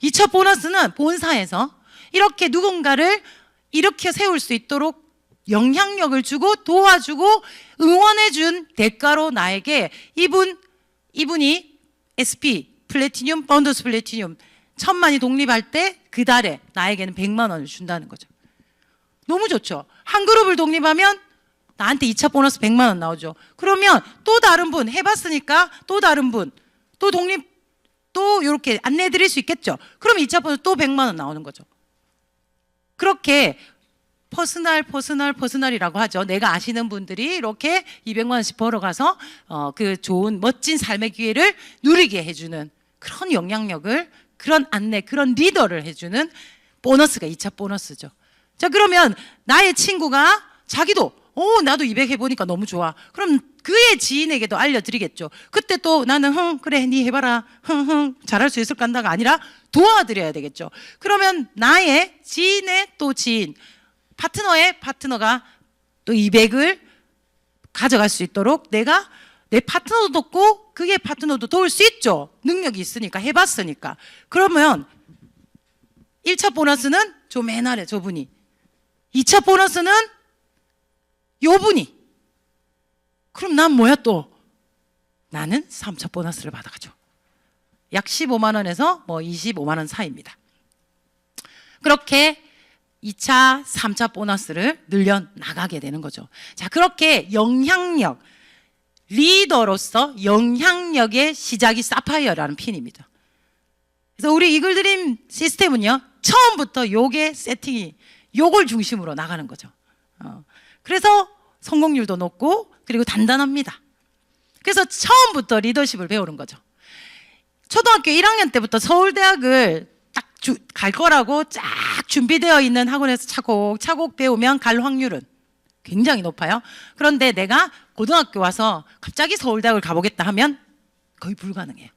2차 보너스는 본사에서 이렇게 누군가를 일으켜 세울 수 있도록 영향력을 주고 도와주고 응원해 준 대가로 나에게 이분이 SP 플래티늄, 번더스 플래티늄 1000만이 독립할 때 그 달에 나에게는 100만 원을 준다는 거죠. 너무 좋죠. 한 그룹을 독립하면 나한테 2차 보너스 100만 원 나오죠. 그러면 또 다른 분 해봤으니까 또 다른 분 또 독립 또 이렇게 안내해 드릴 수 있겠죠. 그럼 2차 보너스 또 100만 원 나오는 거죠. 그렇게 퍼스널이라고 하죠. 내가 아시는 분들이 이렇게 200만 원씩 벌어가서 그 좋은 멋진 삶의 기회를 누리게 해주는 그런 영향력을, 그런 안내, 그런 리더를 해주는 보너스가 2차 보너스죠. 자, 그러면 나의 친구가 자기도 나도 200 해보니까 너무 좋아. 그럼 그의 지인에게도 알려드리겠죠. 그때 또 나는 그래 니 해봐라 잘할 수 있을 간다가 아니라 도와드려야 되겠죠. 그러면 나의 지인의 또 지인, 파트너의 파트너가 또 200을 가져갈 수 있도록 내가 내 파트너도 돕고 그의 파트너도 도울 수 있죠. 능력이 있으니까, 해봤으니까. 그러면 1차 보너스는 저 맨 아래 저분이, 2차 보너스는 요분이. 그럼 난 뭐야 또? 나는 3차 보너스를 받아가죠. 약 15만 원에서 뭐 25만 원 사이입니다. 그렇게 2차, 3차 보너스를 늘려나가게 되는 거죠. 자, 그렇게 영향력, 리더로서 영향력의 시작이 사파이어라는 핀입니다. 그래서 우리 이글드림 시스템은요, 처음부터 요게 세팅이 요걸 중심으로 나가는 거죠. 그래서 성공률도 높고 그리고 단단합니다. 그래서 처음부터 리더십을 배우는 거죠. 초등학교 1학년 때부터 서울대학을 딱 갈 거라고 쫙 준비되어 있는 학원에서 차곡차곡 배우면 갈 확률은 굉장히 높아요. 그런데 내가 고등학교 와서 갑자기 서울대학을 가보겠다 하면 거의 불가능해요.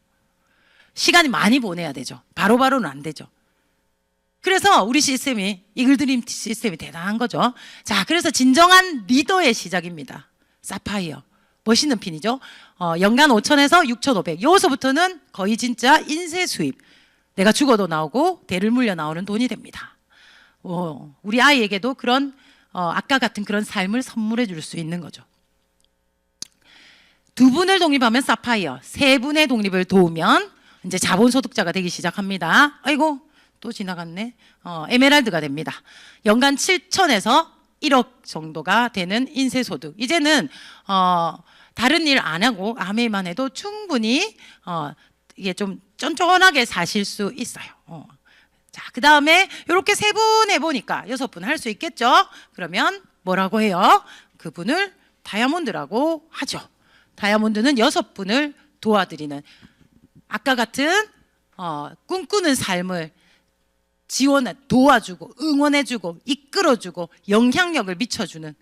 시간이 많이 보내야 되죠. 바로바로는 안 되죠. 그래서 우리 시스템이, 이글드림 시스템이 대단한 거죠. 자, 그래서 진정한 리더의 시작입니다. 사파이어. 멋있는 핀이죠. 연간 5천에서 6,500. 여기서부터는 거의 진짜 인쇄 수입. 내가 죽어도 나오고 대를 물려 나오는 돈이 됩니다. 우리 아이에게도 그런 아까 같은 그런 삶을 선물해 줄 수 있는 거죠. 두 분을 독립하면 사파이어, 세 분의 독립을 도우면 이제 자본소득자가 되기 시작합니다. 아이고 또 지나갔네. 에메랄드가 됩니다. 연간 7천에서 1억 정도가 되는 인쇄소득. 이제는 다른 일 안 하고 아메이만 해도 충분히 이게 좀 쫀쫀하게 사실 수 있어요. 자, 그 다음에 이렇게 세 분 해보니까 6분 할 수 있겠죠? 그러면 뭐라고 해요? 그분을 다이아몬드라고 하죠. 다이아몬드는 6분을 도와드리는, 아까 같은 꿈꾸는 삶을 도와주고 응원해주고 이끌어주고 영향력을 미쳐주는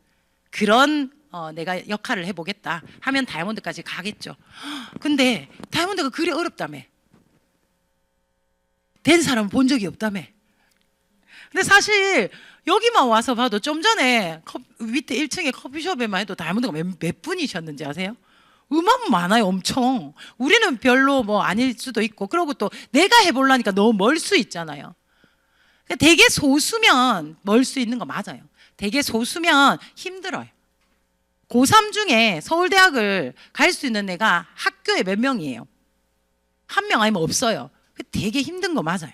그런 내가 역할을 해보겠다 하면 다이아몬드까지 가겠죠. 근데 다이아몬드가 그리 어렵다며. 된 사람 본 적이 없다며. 근데 사실 여기만 와서 봐도 좀 전에 밑에 1층에 커피숍에만 해도 다이아몬드가 몇 분이셨는지 아세요? 많아요. 엄청. 우리는 별로 뭐 아닐 수도 있고, 그리고 또 내가 해보려니까 너무 멀 수 있잖아요. 되게 소수면 멀 수 있는 거 맞아요. 되게 소수면 힘들어요. 고3 중에 서울대학을 갈 수 있는 애가 학교에 몇 명이에요? 한 명 아니면 없어요. 되게 힘든 거 맞아요.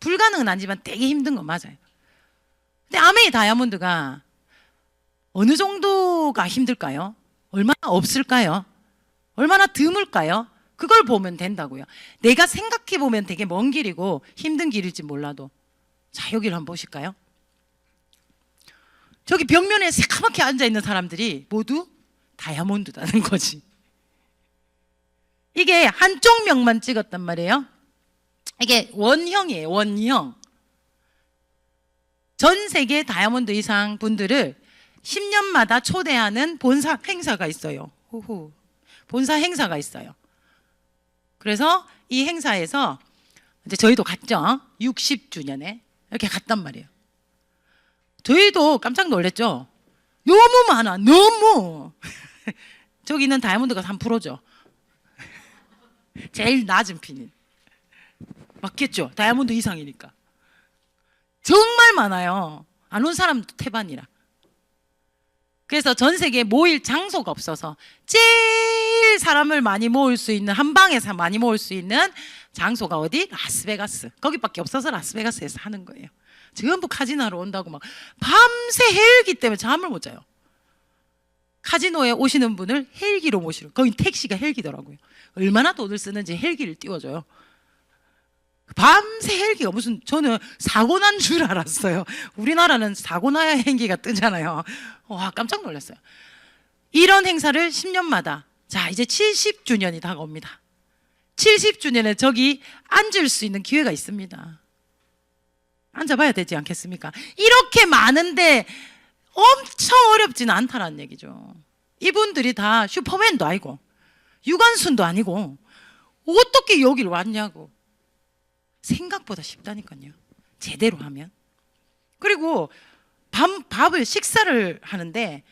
불가능은 아니지만 되게 힘든 거 맞아요. 근데 아메이 다이아몬드가 어느 정도가 힘들까요? 얼마나 없을까요? 얼마나 드물까요? 그걸 보면 된다고요. 내가 생각해 보면 되게 먼 길이고 힘든 길일지 몰라도. 자, 여기를 한번 보실까요? 저기 벽면에 새카맣게 앉아있는 사람들이 모두 다이아몬드라는 거지. 이게 한쪽 면만 찍었단 말이에요. 이게 원형이에요. 원형. 전 세계 다이아몬드 이상 분들을 10년마다 초대하는 본사 행사가 있어요. 본사 행사가 있어요. 그래서 이 행사에서 이제 저희도 갔죠. 60주년에 이렇게 갔단 말이에요. 저희도 깜짝 놀랐죠. 너무 많아. 너무. 저기는 다이아몬드가 3%죠. 제일 낮은 핀인. 맞겠죠? 다이아몬드 이상이니까. 정말 많아요. 안 온 사람도 태반이라. 그래서 전 세계에 모일 장소가 없어서 제일 사람을 많이 모을 수 있는, 한 방에서 많이 모을 수 있는 장소가 어디? 라스베가스. 거기밖에 없어서 라스베가스에서 하는 거예요. 전부 카지노하러 온다고 막 밤새 헬기 때문에 잠을 못 자요. 카지노에 오시는 분을 헬기로 모시러, 거기 택시가 헬기더라고요. 얼마나 돈을 쓰는지 헬기를 띄워줘요. 밤새 헬기가 무슨, 저는 사고 난 줄 알았어요. 우리나라는 사고 나야 헬기가 뜨잖아요. 와, 깜짝 놀랐어요. 이런 행사를 10년마다, 자, 이제 70주년이 다가옵니다. 70주년에 저기 앉을 수 있는 기회가 있습니다. 앉아봐야 되지 않겠습니까? 이렇게 많은데 엄청 어렵지는 않다는 얘기죠. 이분들이 다 슈퍼맨도 아니고 유관순도 아니고 어떻게 여기를 왔냐고. 생각보다 쉽다니까요. 제대로 하면. 그리고 밥을 식사를 하는데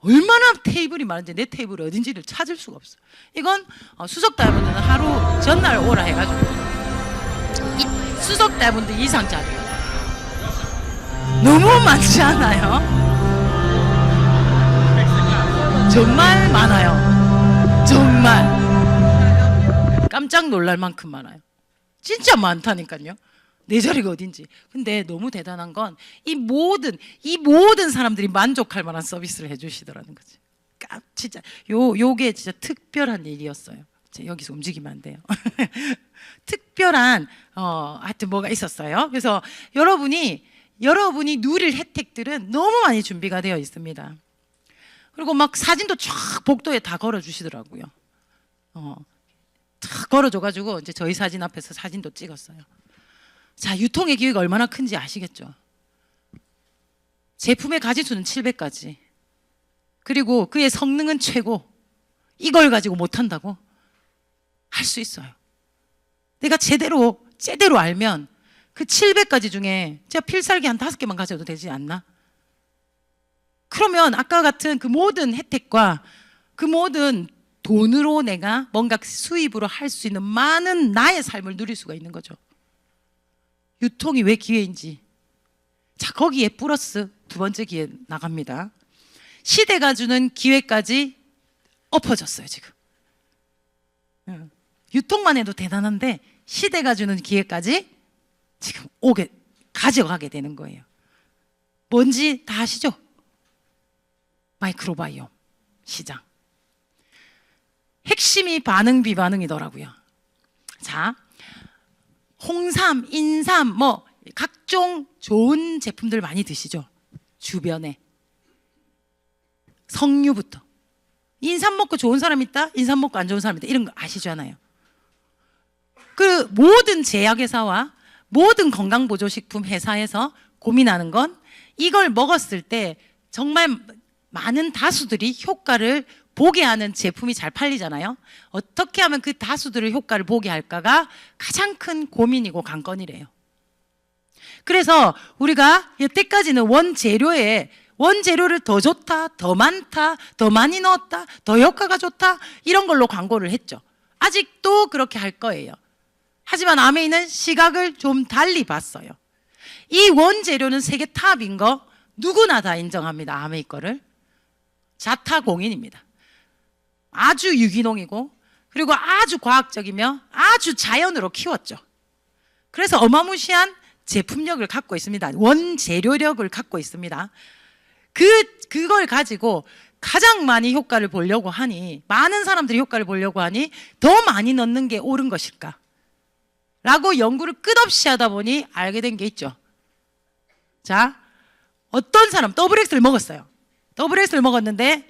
얼마나 테이블이 많은지 내 테이블이 어딘지를 찾을 수가 없어. 이건 수석 다이아몬드는 하루 전날 오라 해가지고 이 수석 다이아몬드 이상 자리 너무 많지 않아요? 정말 많아요. 정말 깜짝 놀랄 만큼 많아요. 진짜 많다니까요. 내 자리가 어딘지. 근데 너무 대단한 건 이 모든 사람들이 만족할 만한 서비스를 해주시더라는 거지. 진짜 요게 진짜 특별한 일이었어요. 여기서 움직이면 안 돼요. 특별한 하여튼 뭐가 있었어요. 그래서 여러분이 누릴 혜택들은 너무 많이 준비가 되어 있습니다. 그리고 막 사진도 쫙 복도에 다 걸어 주시더라고요. 다 걸어줘가지고 이제 저희 사진 앞에서 사진도 찍었어요. 자, 유통의 기회가 얼마나 큰지 아시겠죠? 제품의 가지수는 700가지. 그리고 그의 성능은 최고. 이걸 가지고 못한다고? 할 수 있어요. 내가 제대로 알면 그 700가지 중에 제가 필살기 한 5개만 가져도 되지 않나? 그러면 아까 같은 그 모든 혜택과 그 모든 돈으로 내가 뭔가 수입으로 할 수 있는 많은 나의 삶을 누릴 수가 있는 거죠. 유통이 왜 기회인지. 자, 거기에 플러스 두 번째 기회 나갑니다. 시대가 주는 기회까지 엎어졌어요, 지금. 유통만 해도 대단한데 시대가 주는 기회까지 지금 가져가게 되는 거예요. 뭔지 다 아시죠? 마이크로바이옴 시장. 핵심이 반응 비반응이더라고요. 자, 홍삼, 인삼 뭐 각종 좋은 제품들 많이 드시죠? 주변에. 석류부터. 인삼 먹고 좋은 사람 있다? 인삼 먹고 안 좋은 사람 있다? 이런 거 아시잖아요. 그 모든 제약회사와 모든 건강보조식품 회사에서 고민하는 건 이걸 먹었을 때 정말 많은 다수들이 효과를 보게 하는 제품이 잘 팔리잖아요. 어떻게 하면 그 다수들의 효과를 보게 할까가 가장 큰 고민이고 관건이래요. 그래서 우리가 여태까지는 원재료를 더 좋다, 더 많다, 더 많이 넣었다, 더 효과가 좋다 이런 걸로 광고를 했죠. 아직도 그렇게 할 거예요. 하지만 아메이는 시각을 좀 달리 봤어요. 이 원재료는 세계 탑인 거 누구나 다 인정합니다. 아메이 거를. 자타공인입니다. 아주 유기농이고 그리고 아주 과학적이며 아주 자연으로 키웠죠. 그래서 어마무시한 제품력을 갖고 있습니다. 원재료력을 갖고 있습니다. 그걸 가지고 가장 많이 효과를 보려고 하니, 많은 사람들이 효과를 보려고 하니 더 많이 넣는 게 옳은 것일까? 라고 연구를 끝없이 하다 보니 알게 된 게 있죠. 자, 어떤 사람 더블엑스를 먹었어요. 더블엑스를 먹었는데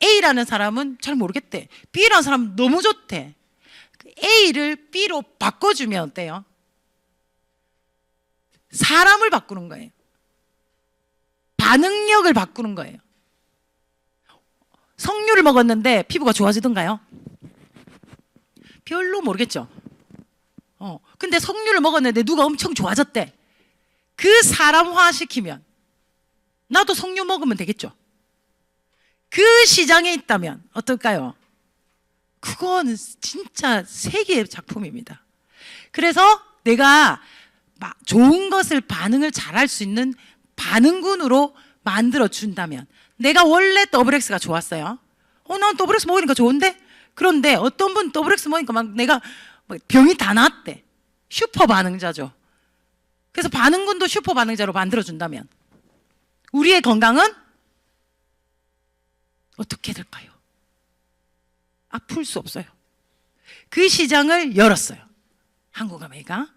A라는 사람은 잘 모르겠대. B라는 사람은 너무 좋대. A를 B로 바꿔주면 어때요? 사람을 바꾸는 거예요. 반응력을 바꾸는 거예요. 석류를 먹었는데 피부가 좋아지던가요? 별로 모르겠죠. 근데 석류를 먹었는데 누가 엄청 좋아졌대. 그 사람화 시키면 나도 석류 먹으면 되겠죠. 그 시장에 있다면 어떨까요? 그건 진짜 세계의 작품입니다. 그래서 내가 좋은 것을 반응을 잘할 수 있는 반응군으로 만들어 준다면, 내가 원래 더블엑스가 좋았어요. 난 더블엑스 먹으니까 좋은데? 그런데 어떤 분 더블엑스 먹으니까 막 내가 병이 다 나았대. 슈퍼 반응자죠. 그래서 반응군도 슈퍼 반응자로 만들어 준다면 우리의 건강은 어떻게 될까요? 아플 수 없어요. 그 시장을 열었어요. 한국아메이가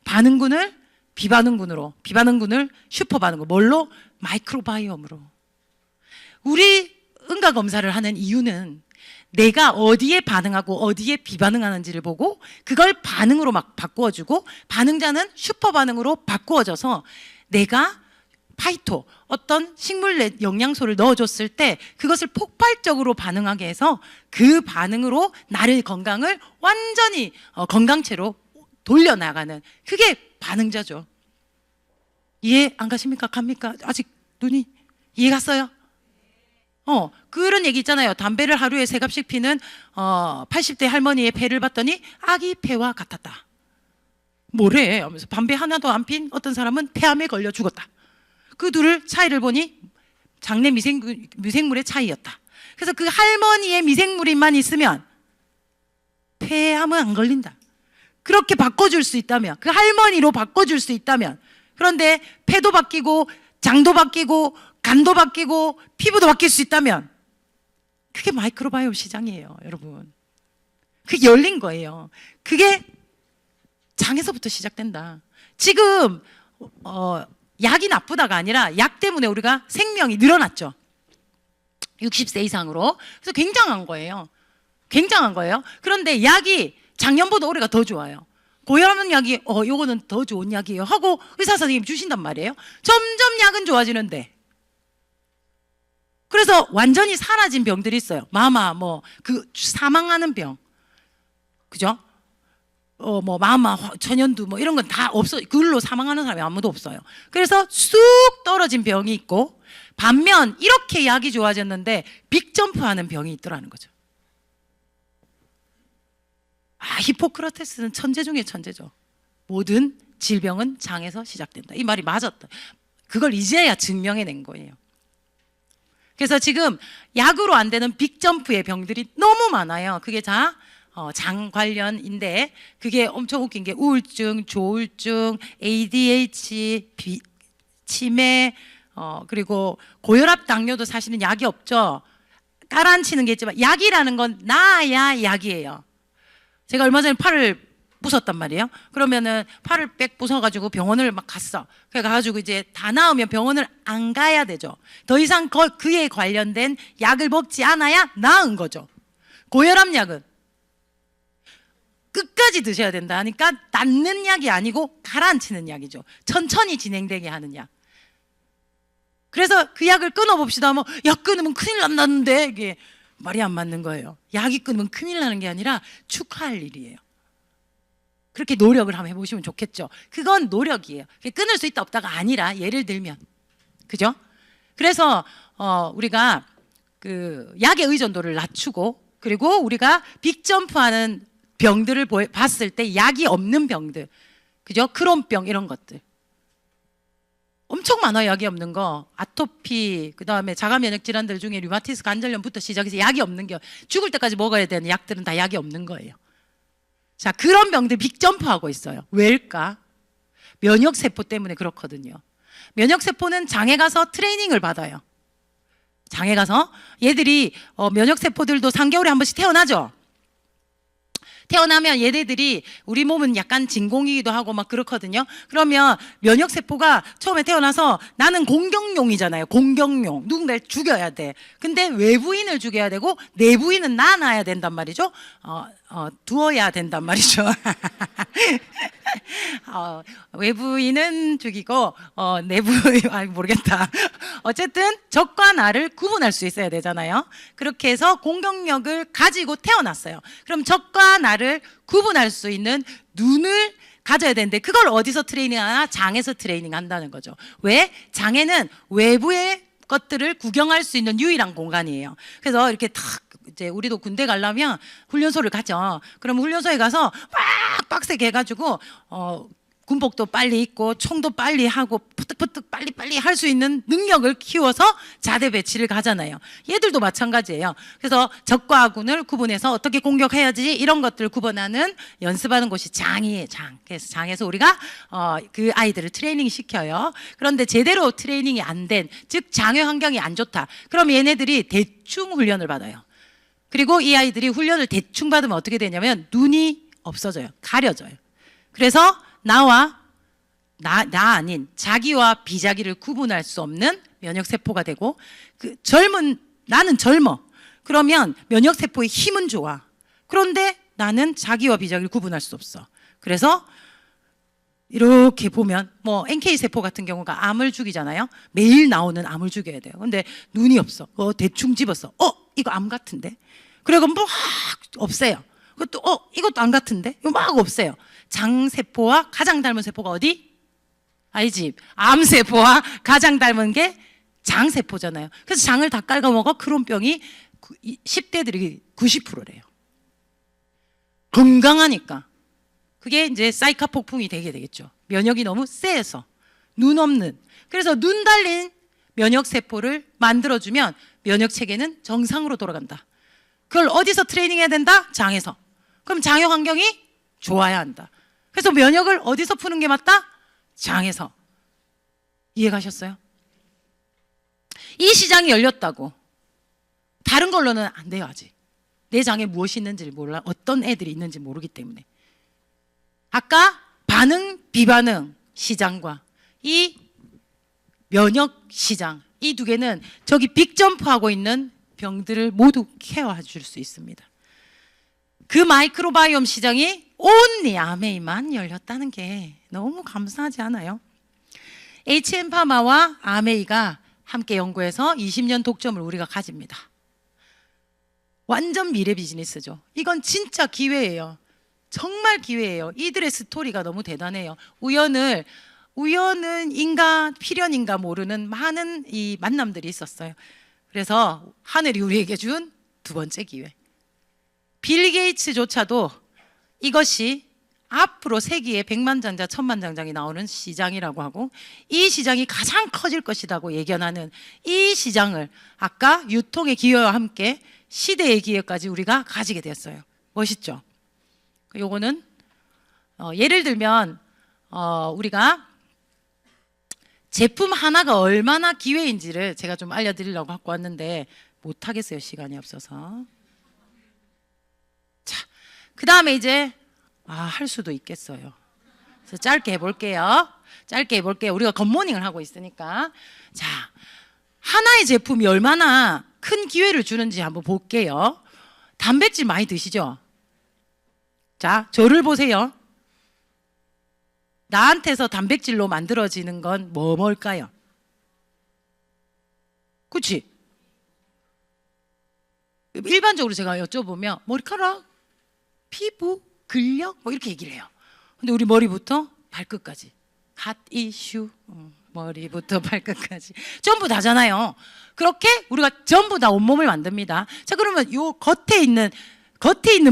반응군을 비반응군을 슈퍼 반응군, 뭘로? 마이크로바이옴으로. 우리 응가 검사를 하는 이유는 내가 어디에 반응하고 어디에 비반응하는지를 보고 그걸 반응으로 막 바꾸어주고, 반응자는 슈퍼 반응으로 바꾸어져서 내가 파이토, 어떤 식물 영양소를 넣어줬을 때 그것을 폭발적으로 반응하게 해서 그 반응으로 나를 건강을 완전히 건강체로 돌려나가는, 그게 반응자죠. 이해 안 가십니까? 갑니까? 아직 눈이 이해 갔어요? 그런 얘기 있잖아요. 담배를 하루에 3갑씩 피는 80대 할머니의 폐를 봤더니 아기 폐와 같았다. 뭐래? 하면서 담배 하나도 안 핀 어떤 사람은 폐암에 걸려 죽었다. 그 둘을 차이를 보니 장내 미생물의 차이였다. 그래서 그 할머니의 미생물만 있으면 폐암은 안 걸린다. 그렇게 바꿔줄 수 있다면, 그 할머니로 바꿔줄 수 있다면, 그런데 폐도 바뀌고 장도 바뀌고 간도 바뀌고 피부도 바뀔 수 있다면 그게 마이크로바이옴 시장이에요, 여러분. 그게 열린 거예요. 그게 장에서부터 시작된다. 지금 약이 나쁘다가 아니라 약 때문에 우리가 생명이 늘어났죠. 60세 이상으로. 그래서 굉장한 거예요. 굉장한 거예요. 그런데 약이 작년보다 올해가 더 좋아요. 고혈압 약이 요거는 더 좋은 약이에요 하고 의사 선생님이 주신단 말이에요. 점점 약은 좋아지는데, 그래서 완전히 사라진 병들이 있어요. 마마 그 사망하는 병, 그죠? 뭐 마마 천연두 뭐 이런 건 다 없어. 그걸로 사망하는 사람이 아무도 없어요. 그래서 쑥 떨어진 병이 있고, 반면 이렇게 약이 좋아졌는데 빅점프하는 병이 있더라는 거죠. 히포크라테스는 천재 중에 천재죠. 모든 질병은 장에서 시작된다. 이 말이 맞았다. 그걸 이제야 증명해낸 거예요. 그래서 지금 약으로 안 되는 빅점프의 병들이 너무 많아요. 그게 장 관련인데, 그게 엄청 웃긴 게 우울증, 조울증, ADH, 치매, 그리고 고혈압, 당뇨도 사실은 약이 없죠. 깔아앉히는 게 있지만 약이라는 건 나야 약이에요. 제가 얼마 전에 팔을 부쉈단 말이에요. 그러면은 팔을 빽 부숴가지고 병원을 막 갔어. 그래 가지고 이제 다 나으면 병원을 안 가야 되죠. 더 이상 그에 관련된 약을 먹지 않아야 나은 거죠. 고혈압 약은 끝까지 드셔야 된다 하니까 낫는 약이 아니고 가라앉히는 약이죠. 천천히 진행되게 하는 약. 그래서 그 약을 끊어봅시다. 뭐 약 끊으면 큰일 난다는데, 이게 말이 안 맞는 거예요. 약이 끊으면 큰일 나는 게 아니라 축하할 일이에요. 그렇게 노력을 한번 해보시면 좋겠죠. 그건 노력이에요. 끊을 수 있다 없다가 아니라, 예를 들면, 그죠? 그래서 우리가 그 약의 의존도를 낮추고, 그리고 우리가 빅점프하는 병들을 봤을 때 약이 없는 병들, 그죠? 크론병 이런 것들 엄청 많아요. 약이 없는 거. 아토피, 그 다음에 자가면역 질환들 중에 류마티스 관절염부터 시작해서 약이 없는 게, 죽을 때까지 먹어야 되는 약들은 다 약이 없는 거예요. 자, 그런 병들 빅점프하고 있어요. 왜일까? 면역세포 때문에 그렇거든요. 면역세포는 장에 가서 트레이닝을 받아요. 장에 가서 얘들이 면역세포들도 3개월에 한 번씩 태어나죠. 태어나면 얘네들이, 우리 몸은 약간 진공이기도 하고 막 그렇거든요. 그러면 면역세포가 처음에 태어나서 나는 공격용이잖아요. 공격용. 누군가를 죽여야 돼. 근데 외부인을 죽여야 되고 내부인은 낳아야 된단 말이죠. 두어야 된단 말이죠. 외부인은 죽이고 내부 모르겠다. 어쨌든 적과 나를 구분할 수 있어야 되잖아요. 그렇게 해서 공격력을 가지고 태어났어요. 그럼 적과 나를 구분할 수 있는 눈을 가져야 되는데, 그걸 어디서 트레이닝하나? 장에서 트레이닝한다는 거죠. 왜? 장에는 외부의 것들을 구경할 수 있는 유일한 공간이에요. 그래서 이렇게 탁, 이제 우리도 군대 가려면 훈련소를 가죠. 그럼 훈련소에 가서 막 빡세게 해가지고 군복도 빨리 입고 총도 빨리 하고 푸득푸득 빨리빨리 할 수 있는 능력을 키워서 자대 배치를 가잖아요. 얘들도 마찬가지예요. 그래서 적과 아군을 구분해서 어떻게 공격해야지, 이런 것들을 구분하는, 연습하는 곳이 장이에요. 장. 그래서 장에서 우리가 그 아이들을 트레이닝 시켜요. 그런데 제대로 트레이닝이 안 된, 즉 장애 환경이 안 좋다. 그럼 얘네들이 대충 훈련을 받아요. 그리고 이 아이들이 훈련을 대충 받으면 어떻게 되냐면 눈이 없어져요. 가려져요. 그래서 나 아닌 자기와 비자기를 구분할 수 없는 면역세포가 되고, 나는 젊어. 그러면 면역세포의 힘은 좋아. 그런데 나는 자기와 비자기를 구분할 수 없어. 그래서 이렇게 보면 뭐 NK세포 같은 경우가 암을 죽이잖아요. 매일 나오는 암을 죽여야 돼요. 근데 눈이 없어. 대충 집었어. 이거 암 같은데? 그리고 막 없애요. 그것도 이것도 암 같은데? 이거 막 없애요. 장세포와 가장 닮은 세포가 어디? 알지? 암세포와 가장 닮은 게 장세포잖아요. 그래서 장을 다 깔아먹어. 크론병이 10대들이 90%래요. 건강하니까. 그게 이제 사이카 폭풍이 되게 되겠죠. 면역이 너무 세서. 눈 없는. 그래서 눈 달린 면역세포를 만들어주면 면역체계는 정상으로 돌아간다. 그걸 어디서 트레이닝해야 된다? 장에서. 그럼 장의 환경이 좋아야 한다. 그래서 면역을 어디서 푸는 게 맞다? 장에서. 이해가셨어요? 이 시장이 열렸다고 다른 걸로는 안 돼요. 아직 내 장에 무엇이 있는지를 몰라. 어떤 애들이 있는지 모르기 때문에. 아까 반응 비반응 시장과 이 면역 시장, 이 두 개는 저기 빅점프하고 있는 병들을 모두 케어해 줄 수 있습니다. 그 마이크로바이옴 시장이 온리 아메이만 열렸다는 게 너무 감사하지 않아요? HM파마와 아메이가 함께 연구해서 20년 독점을 우리가 가집니다. 완전 미래 비즈니스죠. 이건 진짜 기회예요. 정말 기회예요. 이들의 스토리가 너무 대단해요. 우연은 인가 필연인가 모르는 많은 이 만남들이 있었어요. 그래서 하늘이 우리에게 준 두 번째 기회. 빌 게이츠조차도 이것이 앞으로 세기에 백만장자 천만장자가 나오는 시장이라고 하고, 이 시장이 가장 커질 것이라고 예견하는 이 시장을 아까 유통의 기회와 함께 시대의 기회까지 우리가 가지게 되었어요. 멋있죠? 요거는 예를 들면 우리가 제품 하나가 얼마나 기회인지를 제가 좀 알려드리려고 갖고 왔는데 못하겠어요, 시간이 없어서. 자, 그 다음에 이제 할 수도 있겠어요. 그래서 짧게 해볼게요. 우리가 굿모닝을 하고 있으니까. 자, 하나의 제품이 얼마나 큰 기회를 주는지 한번 볼게요. 단백질 많이 드시죠? 자, 저를 보세요. 나한테서 단백질로 만들어지는 건 뭘까요? 그렇지? 일반적으로 제가 여쭤보면 머리카락, 피부, 근력 뭐 이렇게 얘기를 해요. 근데 우리 머리부터 발끝까지 핫 이슈, 머리부터 발끝까지 전부 다잖아요. 그렇게 우리가 전부 다 온몸을 만듭니다. 자, 그러면 요 겉에 있는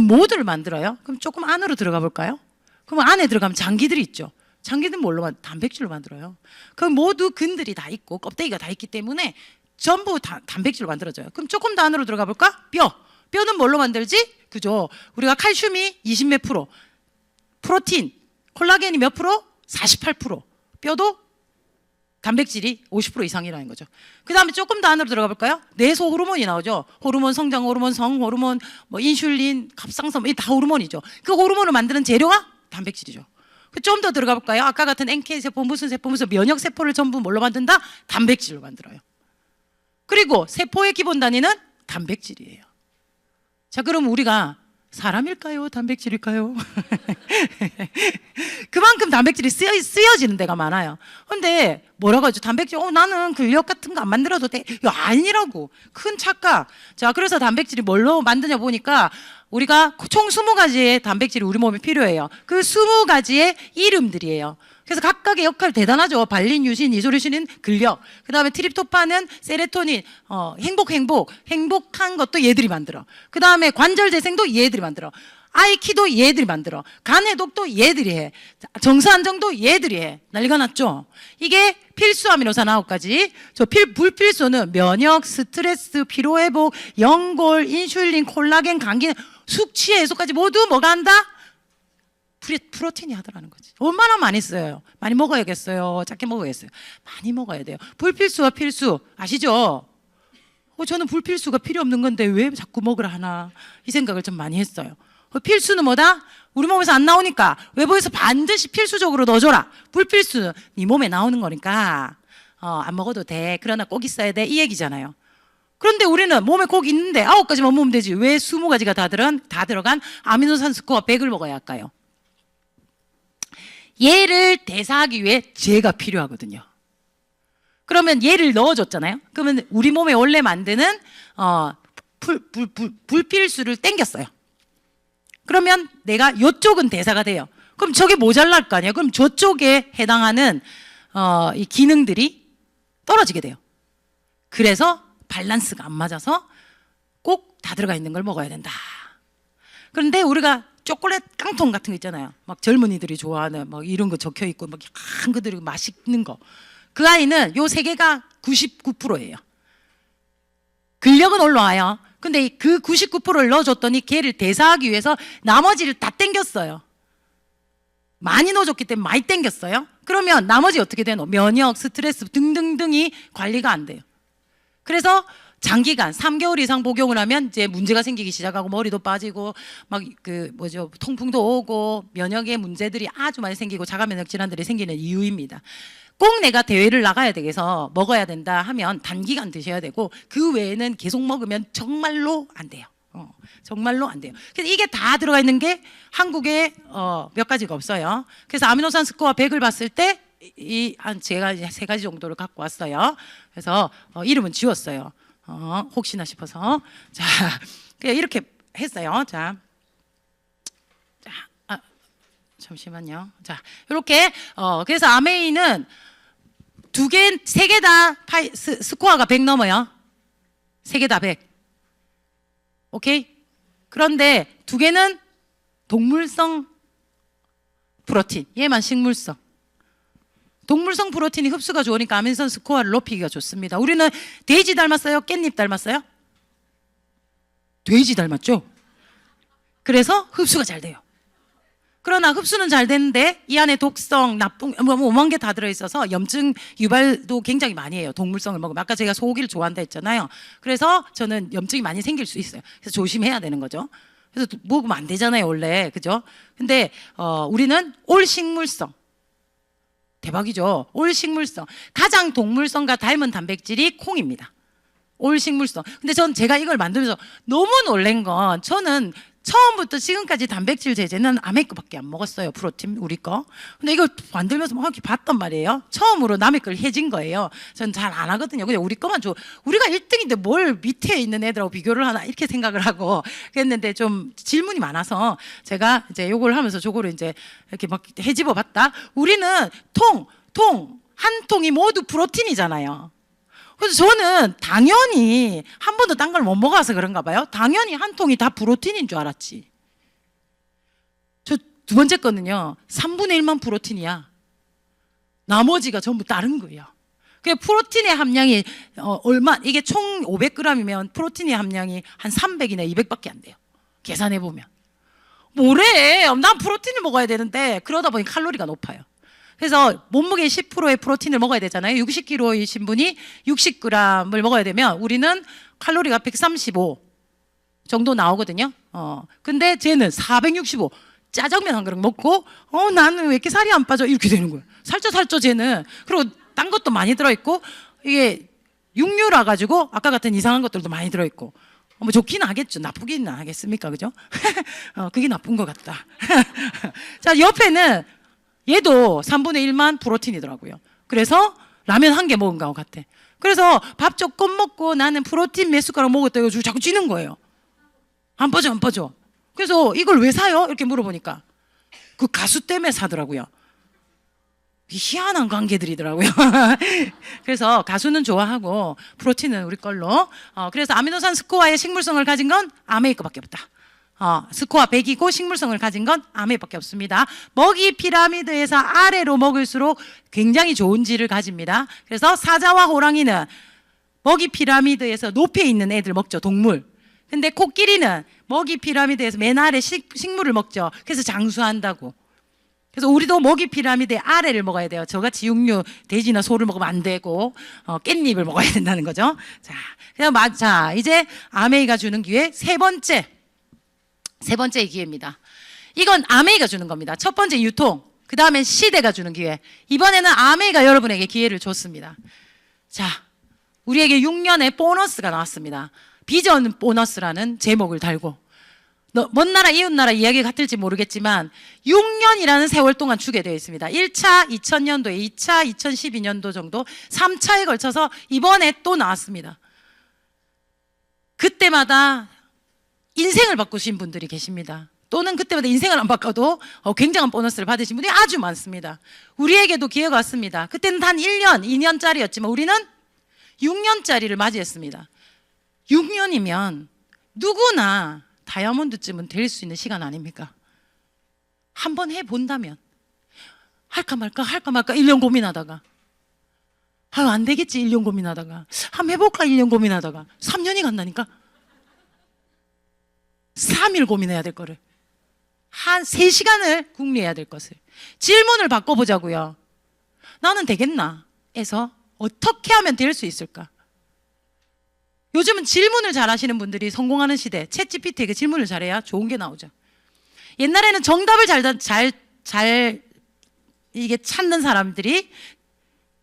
모두를 만들어요. 그럼 조금 안으로 들어가 볼까요? 그럼 안에 들어가면 장기들이 있죠. 장기는 뭘로 단백질로 만들어요. 그럼 모두 근들이 다 있고 껍데기가 다 있기 때문에 전부 다 단백질로 만들어져요. 그럼 조금 더 안으로 들어가 볼까? 뼈는 뭘로 만들지? 그죠? 우리가 칼슘이 20몇 프로, 프로틴, 콜라겐이 몇 프로? 48%. 뼈도 단백질이 50% 이상이라는 거죠. 그 다음에 조금 더 안으로 들어가 볼까요? 뇌소 호르몬이 나오죠. 호르몬, 성장 호르몬, 성 호르몬, 뭐 인슐린, 갑상선, 이게 다 호르몬이죠. 그 호르몬을 만드는 재료가 단백질이죠. 좀 더 들어가 볼까요? 아까 같은 NK세포, 무슨 면역세포를 전부 뭘로 만든다? 단백질로 만들어요. 그리고 세포의 기본 단위는 단백질이에요. 자, 그럼 우리가 사람일까요? 단백질일까요? 그만큼 단백질이 쓰여지는 데가 많아요. 근데 뭐라고 하죠? 단백질, 나는 근력 같은 거 안 만들어도 돼. 아니라고. 큰 착각. 자, 그래서 단백질이 뭘로 만드냐 보니까 우리가 총 20가지의 단백질이 우리 몸에 필요해요. 그 20가지의 이름들이에요. 그래서 각각의 역할 대단하죠. 발린, 유신, 이소듐신은 근력. 그 다음에 트립토판은 세로토닌, 행복한 것도 얘들이 만들어. 그 다음에 관절 재생도 얘들이 만들어. 아이 키도 얘들이 만들어. 간 해독도 얘들이 해. 정서 안정도 얘들이 해. 난리가 났죠. 이게 필수 아미노산 9가지. 불필수는 면역, 스트레스, 피로회복, 연골, 인슐린, 콜라겐, 감기, 숙취 해소까지 모두 뭐가 한다? 프로틴이 하더라는 거지. 얼마나 많이 써요? 많이 먹어야겠어요? 작게 먹어야겠어요? 많이 먹어야 돼요. 불필수와 필수 아시죠? 저는 불필수가 필요 없는 건데 왜 자꾸 먹으라 하나 이 생각을 좀 많이 했어요. 필수는 뭐다? 우리 몸에서 안 나오니까 외부에서 반드시 필수적으로 넣어줘라. 불필수는 네 몸에 나오는 거니까 안 먹어도 돼. 그러나 꼭 있어야 돼. 이 얘기잖아요. 그런데 우리는 몸에 꼭 있는데 9가지만 먹으면 되지. 왜 20가지가 다 들어간 아미노산 스코어 100을 먹어야 할까요? 얘를 대사하기 위해 쟤가 필요하거든요. 그러면 얘를 넣어줬잖아요. 그러면 우리 몸에 원래 만드는 불필수를 땡겼어요. 그러면 내가 이쪽은 대사가 돼요. 그럼 저게 모자랄 거 아니에요. 그럼 저쪽에 해당하는 이 기능들이 떨어지게 돼요. 그래서 밸런스가 안 맞아서 꼭 다 들어가 있는 걸 먹어야 된다. 그런데 우리가 초콜릿 깡통 같은 거 있잖아요. 막 젊은이들이 좋아하는 막 이런 거 적혀 있고 막 한 것들이 맛있는 거. 그 아이는 요 3개가 99%예요. 근력은 올라와요. 근데 그 99%를 넣어줬더니 걔를 대사하기 위해서 나머지를 다 땡겼어요. 많이 넣어줬기 때문에 많이 땡겼어요. 그러면 나머지 어떻게 되노? 면역, 스트레스 등등등이 관리가 안 돼요. 그래서 장기간 3개월 이상 복용을 하면 이제 문제가 생기기 시작하고 머리도 빠지고 막 통풍도 오고 면역의 문제들이 아주 많이 생기고 자가 면역 질환들이 생기는 이유입니다. 꼭 내가 대회를 나가야 되겠어 먹어야 된다 하면 단기간 드셔야 되고 그 외에는 계속 먹으면 정말로 안 돼요. 정말로 안 돼요. 그래서 이게 다 들어가 있는 게 한국에 몇 가지가 없어요. 그래서 아미노산 스코어 100을 봤을 때 제가 이제 3가지 정도를 갖고 왔어요. 그래서 이름은 지웠어요. 혹시나 싶어서. 자, 그냥 이렇게 했어요. 자, 잠시만요. 자, 이렇게 그래서 아메이는 두 개, 세 개 다 스코어가 100 넘어요. 세 개 다 100. 오케이? 그런데 두 개는 동물성 프로틴, 얘만 식물성. 동물성 프로틴이 흡수가 좋으니까 아민선 스코어를 높이기가 좋습니다. 우리는 돼지 닮았어요? 깻잎 닮았어요? 돼지 닮았죠? 그래서 흡수가 잘 돼요. 그러나 흡수는 잘 되는데 이 안에 독성, 나쁜, 오만 개 다 들어있어서 염증 유발도 굉장히 많이 해요. 동물성을 먹으면. 아까 제가 소고기를 좋아한다 했잖아요. 그래서 저는 염증이 많이 생길 수 있어요. 그래서 조심해야 되는 거죠. 그래서 먹으면 안 되잖아요, 원래. 그죠? 근데 우리는 올 식물성. 대박이죠. 올 식물성. 가장 동물성과 닮은 단백질이 콩입니다. 올 식물성. 근데 전 제가 이걸 만들면서 너무 놀란 건 저는 처음부터 지금까지 단백질 제제는 아메 거밖에 안 먹었어요. 프로틴 우리 거. 근데 이걸 만들면서 막 이렇게 봤단 말이에요. 처음으로 남의 걸 해진 거예요. 전 잘 안 하거든요. 그냥 우리 거만 줘. 우리가 1등인데 뭘 밑에 있는 애들하고 비교를 하나 이렇게 생각을 하고 그랬는데 좀 질문이 많아서 제가 이제 요걸 하면서 저거를 이제 이렇게 막 해집어 봤다. 우리는 한 통이 모두 프로틴이잖아요. 그래서 저는 당연히 한 번도 딴 걸 못 먹어서 그런가 봐요. 당연히 한 통이 다 프로틴인 줄 알았지. 저 두 번째 거는요, 3분의 1만 프로틴이야. 나머지가 전부 다른 거예요. 그 프로틴의 함량이 이게 총 500g이면 프로틴의 함량이 한 300이나 200밖에 안 돼요. 계산해 보면. 뭐래? 난 프로틴을 먹어야 되는데 그러다 보니 칼로리가 높아요. 그래서 몸무게 10%의 프로틴을 먹어야 되잖아요. 60kg이신 분이 60g을 먹어야 되면 우리는 칼로리가 135 정도 나오거든요. 근데 쟤는 465 짜장면 한 그릇 먹고 나는 왜 이렇게 살이 안 빠져? 이렇게 되는 거예요. 살쪄 쟤는. 그리고 딴 것도 많이 들어있고 이게 육류라 가지고 아까 같은 이상한 것들도 많이 들어있고 뭐 좋기는 하겠죠. 나쁘기는 하겠습니까? 그죠? 그게 나쁜 것 같다. 자, 옆에는 얘도 3분의 1만 프로틴이더라고요. 그래서 라면 한 개 먹은 것 같아. 그래서 밥 조금 먹고 나는 프로틴 몇 숟가락 먹었다 이거 자꾸 찌는 거예요. 안 빠져. 그래서 이걸 왜 사요? 이렇게 물어보니까 그 가수 때문에 사더라고요. 희한한 관계들이더라고요. 그래서 가수는 좋아하고 프로틴은 우리 걸로. 그래서 아미노산 스코어의 식물성을 가진 건 아메이거밖에 없다. 스코어 100이고 식물성을 가진 건 아메이밖에 없습니다. 먹이 피라미드에서 아래로 먹을수록 굉장히 좋은 질을 가집니다. 그래서 사자와 호랑이는 먹이 피라미드에서 높이 있는 애들 먹죠. 동물. 근데 코끼리는 먹이 피라미드에서 맨 아래 식물을 먹죠. 그래서 장수한다고. 그래서 우리도 먹이 피라미드의 아래를 먹어야 돼요. 저같이 육류, 돼지나 소를 먹으면 안 되고 깻잎을 먹어야 된다는 거죠. 자, 이제 아메이가 주는 기회 세 번째 기회입니다. 이건 아메이가 주는 겁니다. 첫 번째 유통, 그 다음에 시대가 주는 기회. 이번에는 아메이가 여러분에게 기회를 줬습니다. 자, 우리에게 6년의 보너스가 나왔습니다. 비전 보너스라는 제목을 달고 먼 나라 이웃 나라 이야기 같을지 모르겠지만 6년이라는 세월 동안 주게 되어 있습니다. 1차 2000년도에 2차 2012년도 정도 3차에 걸쳐서 이번에 또 나왔습니다. 그때마다 인생을 바꾸신 분들이 계십니다. 또는 그때마다 인생을 안 바꿔도 굉장한 보너스를 받으신 분이 아주 많습니다. 우리에게도 기회가 왔습니다. 그때는 단 1년, 2년짜리였지만 우리는 6년짜리를 맞이했습니다. 6년이면 누구나 다이아몬드쯤은 될 수 있는 시간 아닙니까? 한번 해본다면 할까 말까 1년 고민하다가 안 되겠지 1년 고민하다가 한번 해볼까 1년 고민하다가 3년이 간다니까 3일 고민해야 될 거를 한 3시간을 궁리해야 될 것을 질문을 바꿔보자고요. 나는 되겠나? 에서 어떻게 하면 될 수 있을까? 요즘은 질문을 잘 하시는 분들이 성공하는 시대. 챗GPT에게 질문을 잘해야 좋은 게 나오죠. 옛날에는 정답을 잘 이게 찾는 사람들이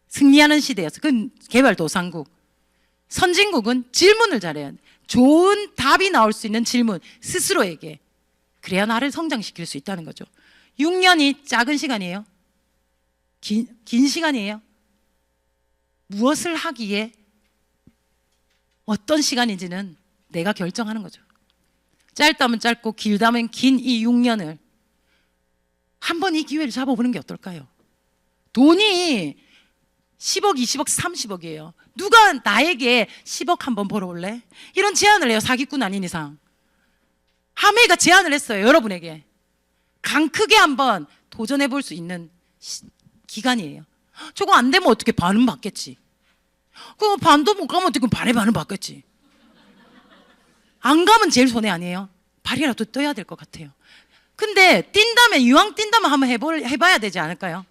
승리하는 시대였어요. 그건 개발도상국. 선진국은 질문을 잘해야 돼. 좋은 답이 나올 수 있는 질문 스스로에게. 그래야 나를 성장시킬 수 있다는 거죠. 6년이 작은 시간이에요? 긴 시간이에요? 무엇을 하기에 어떤 시간인지는 내가 결정하는 거죠. 짧다면 짧고 길다면 긴 이 6년을 한번 이 기회를 잡아보는 게 어떨까요? 돈이 10억, 20억, 30억이에요. 누가 나에게 10억 한번 벌어올래? 이런 제안을 해요. 사기꾼 아닌 이상. 하메이가 제안을 했어요. 여러분에게. 강 크게 한번 도전해 볼 수 있는 기간이에요. 저거 안 되면 어떻게 반은 받겠지. 그거 반도 못 가면 어떻게 반에 반은 받겠지. 안 가면 제일 손해 아니에요? 발이라도 떠야 될 것 같아요. 근데 뛴다면, 이왕 뛴다면 한번 해봐야 되지 않을까요?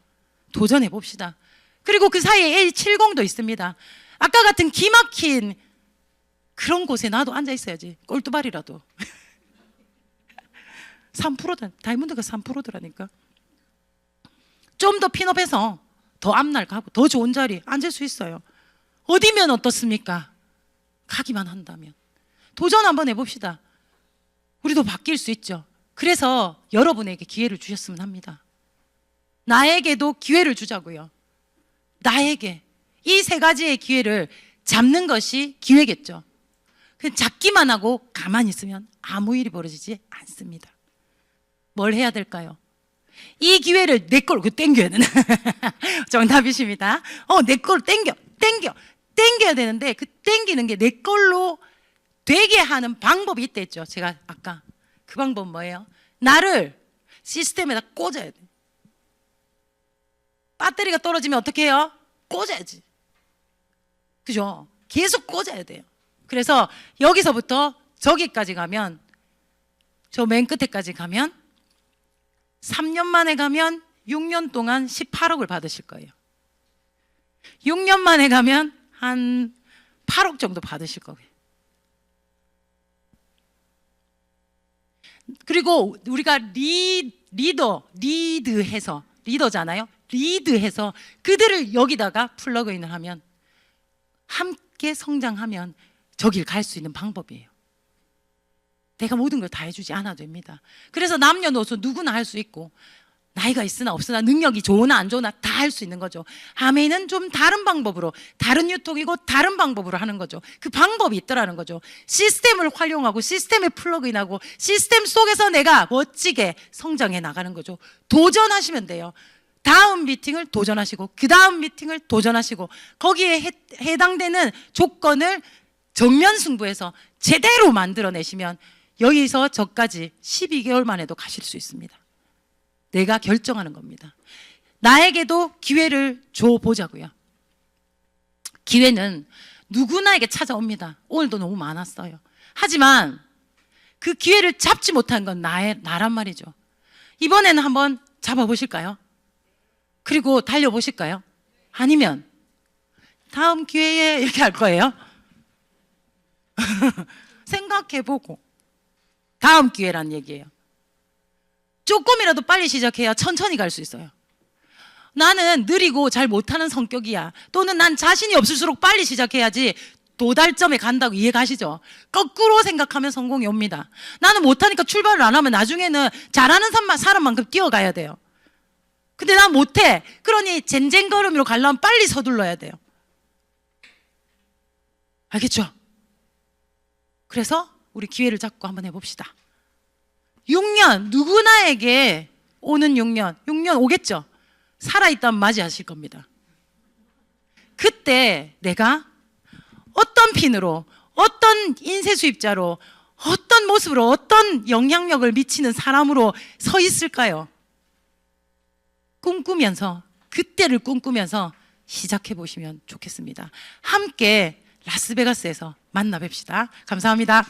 도전해 봅시다. 그리고 그 사이에 A70도 있습니다. 아까 같은 기막힌 그런 곳에 나도 앉아 있어야지. 꼴뚜발이라도. 3%다. 다이몬드가 3%더라니까. 좀 더 핀업해서 더 앞날 가고 더 좋은 자리 앉을 수 있어요. 어디면 어떻습니까? 가기만 한다면. 도전 한번 해봅시다. 우리도 바뀔 수 있죠. 그래서 여러분에게 기회를 주셨으면 합니다. 나에게도 기회를 주자고요. 나에게 이 세 가지의 기회를 잡는 것이 기회겠죠. 잡기만 하고 가만히 있으면 아무 일이 벌어지지 않습니다. 뭘 해야 될까요? 이 기회를 내 걸로 땡겨야 되는 정답이십니다. 내 걸로 땡겨야 되는데 그 땡기는 게 내 걸로 되게 하는 방법이 있다 했죠. 제가 아까 그 방법 뭐예요? 나를 시스템에다 꽂아야 돼. 배터리가 떨어지면 어떻게 해요? 꽂아야지. 그죠? 계속 꽂아야 돼요. 그래서 여기서부터 저기까지 가면, 저 맨 끝에까지 가면 3년 만에 가면 6년 동안 18억을 받으실 거예요. 6년 만에 가면 한 8억 정도 받으실 거예요. 그리고 우리가 리드해서, 리더잖아요. 리드해서 그들을 여기다가 플러그인을 하면 함께 성장하면 저 길 갈 수 있는 방법이에요. 내가 모든 걸 다 해주지 않아도 됩니다. 그래서 남녀노소 누구나 할 수 있고, 나이가 있으나 없으나 능력이 좋으나 안 좋으나 다 할 수 있는 거죠. 아멘은 좀 다른 방법으로, 다른 유통이고 다른 방법으로 하는 거죠. 그 방법이 있더라는 거죠. 시스템을 활용하고 시스템에 플러그인하고 시스템 속에서 내가 멋지게 성장해 나가는 거죠. 도전하시면 돼요. 다음 미팅을 도전하시고 그 다음 미팅을 도전하시고 거기에 해당되는 조건을 정면 승부해서 제대로 만들어내시면 여기서 저까지 12개월 만에도 가실 수 있습니다. 내가 결정하는 겁니다. 나에게도 기회를 줘보자고요. 기회는 누구나에게 찾아옵니다. 오늘도 너무 많았어요. 하지만 그 기회를 잡지 못한 건 나란 말이죠. 이번에는 한번 잡아보실까요? 그리고 달려보실까요? 아니면 다음 기회에 이렇게 할 거예요? 생각해보고 다음 기회란 얘기예요. 조금이라도 빨리 시작해야 천천히 갈 수 있어요. 나는 느리고 잘 못하는 성격이야, 또는 난 자신이 없을수록 빨리 시작해야지 도달점에 간다고 이해가시죠? 거꾸로 생각하면 성공이 옵니다. 나는 못하니까 출발을 안 하면 나중에는 잘하는 사람만큼 뛰어가야 돼요. 근데 난 못해. 그러니 젠젠걸음으로 가려면 빨리 서둘러야 돼요. 알겠죠? 그래서 우리 기회를 잡고 한번 해봅시다. 6년, 누구나에게 오는 6년 오겠죠? 살아있다면 맞이하실 겁니다. 그때 내가 어떤 핀으로, 어떤 인쇄 수입자로, 어떤 모습으로, 어떤 영향력을 미치는 사람으로 서 있을까요? 꿈꾸면서, 그때를 꿈꾸면서 시작해 보시면 좋겠습니다. 함께 라스베가스에서 만나 뵙시다. 감사합니다.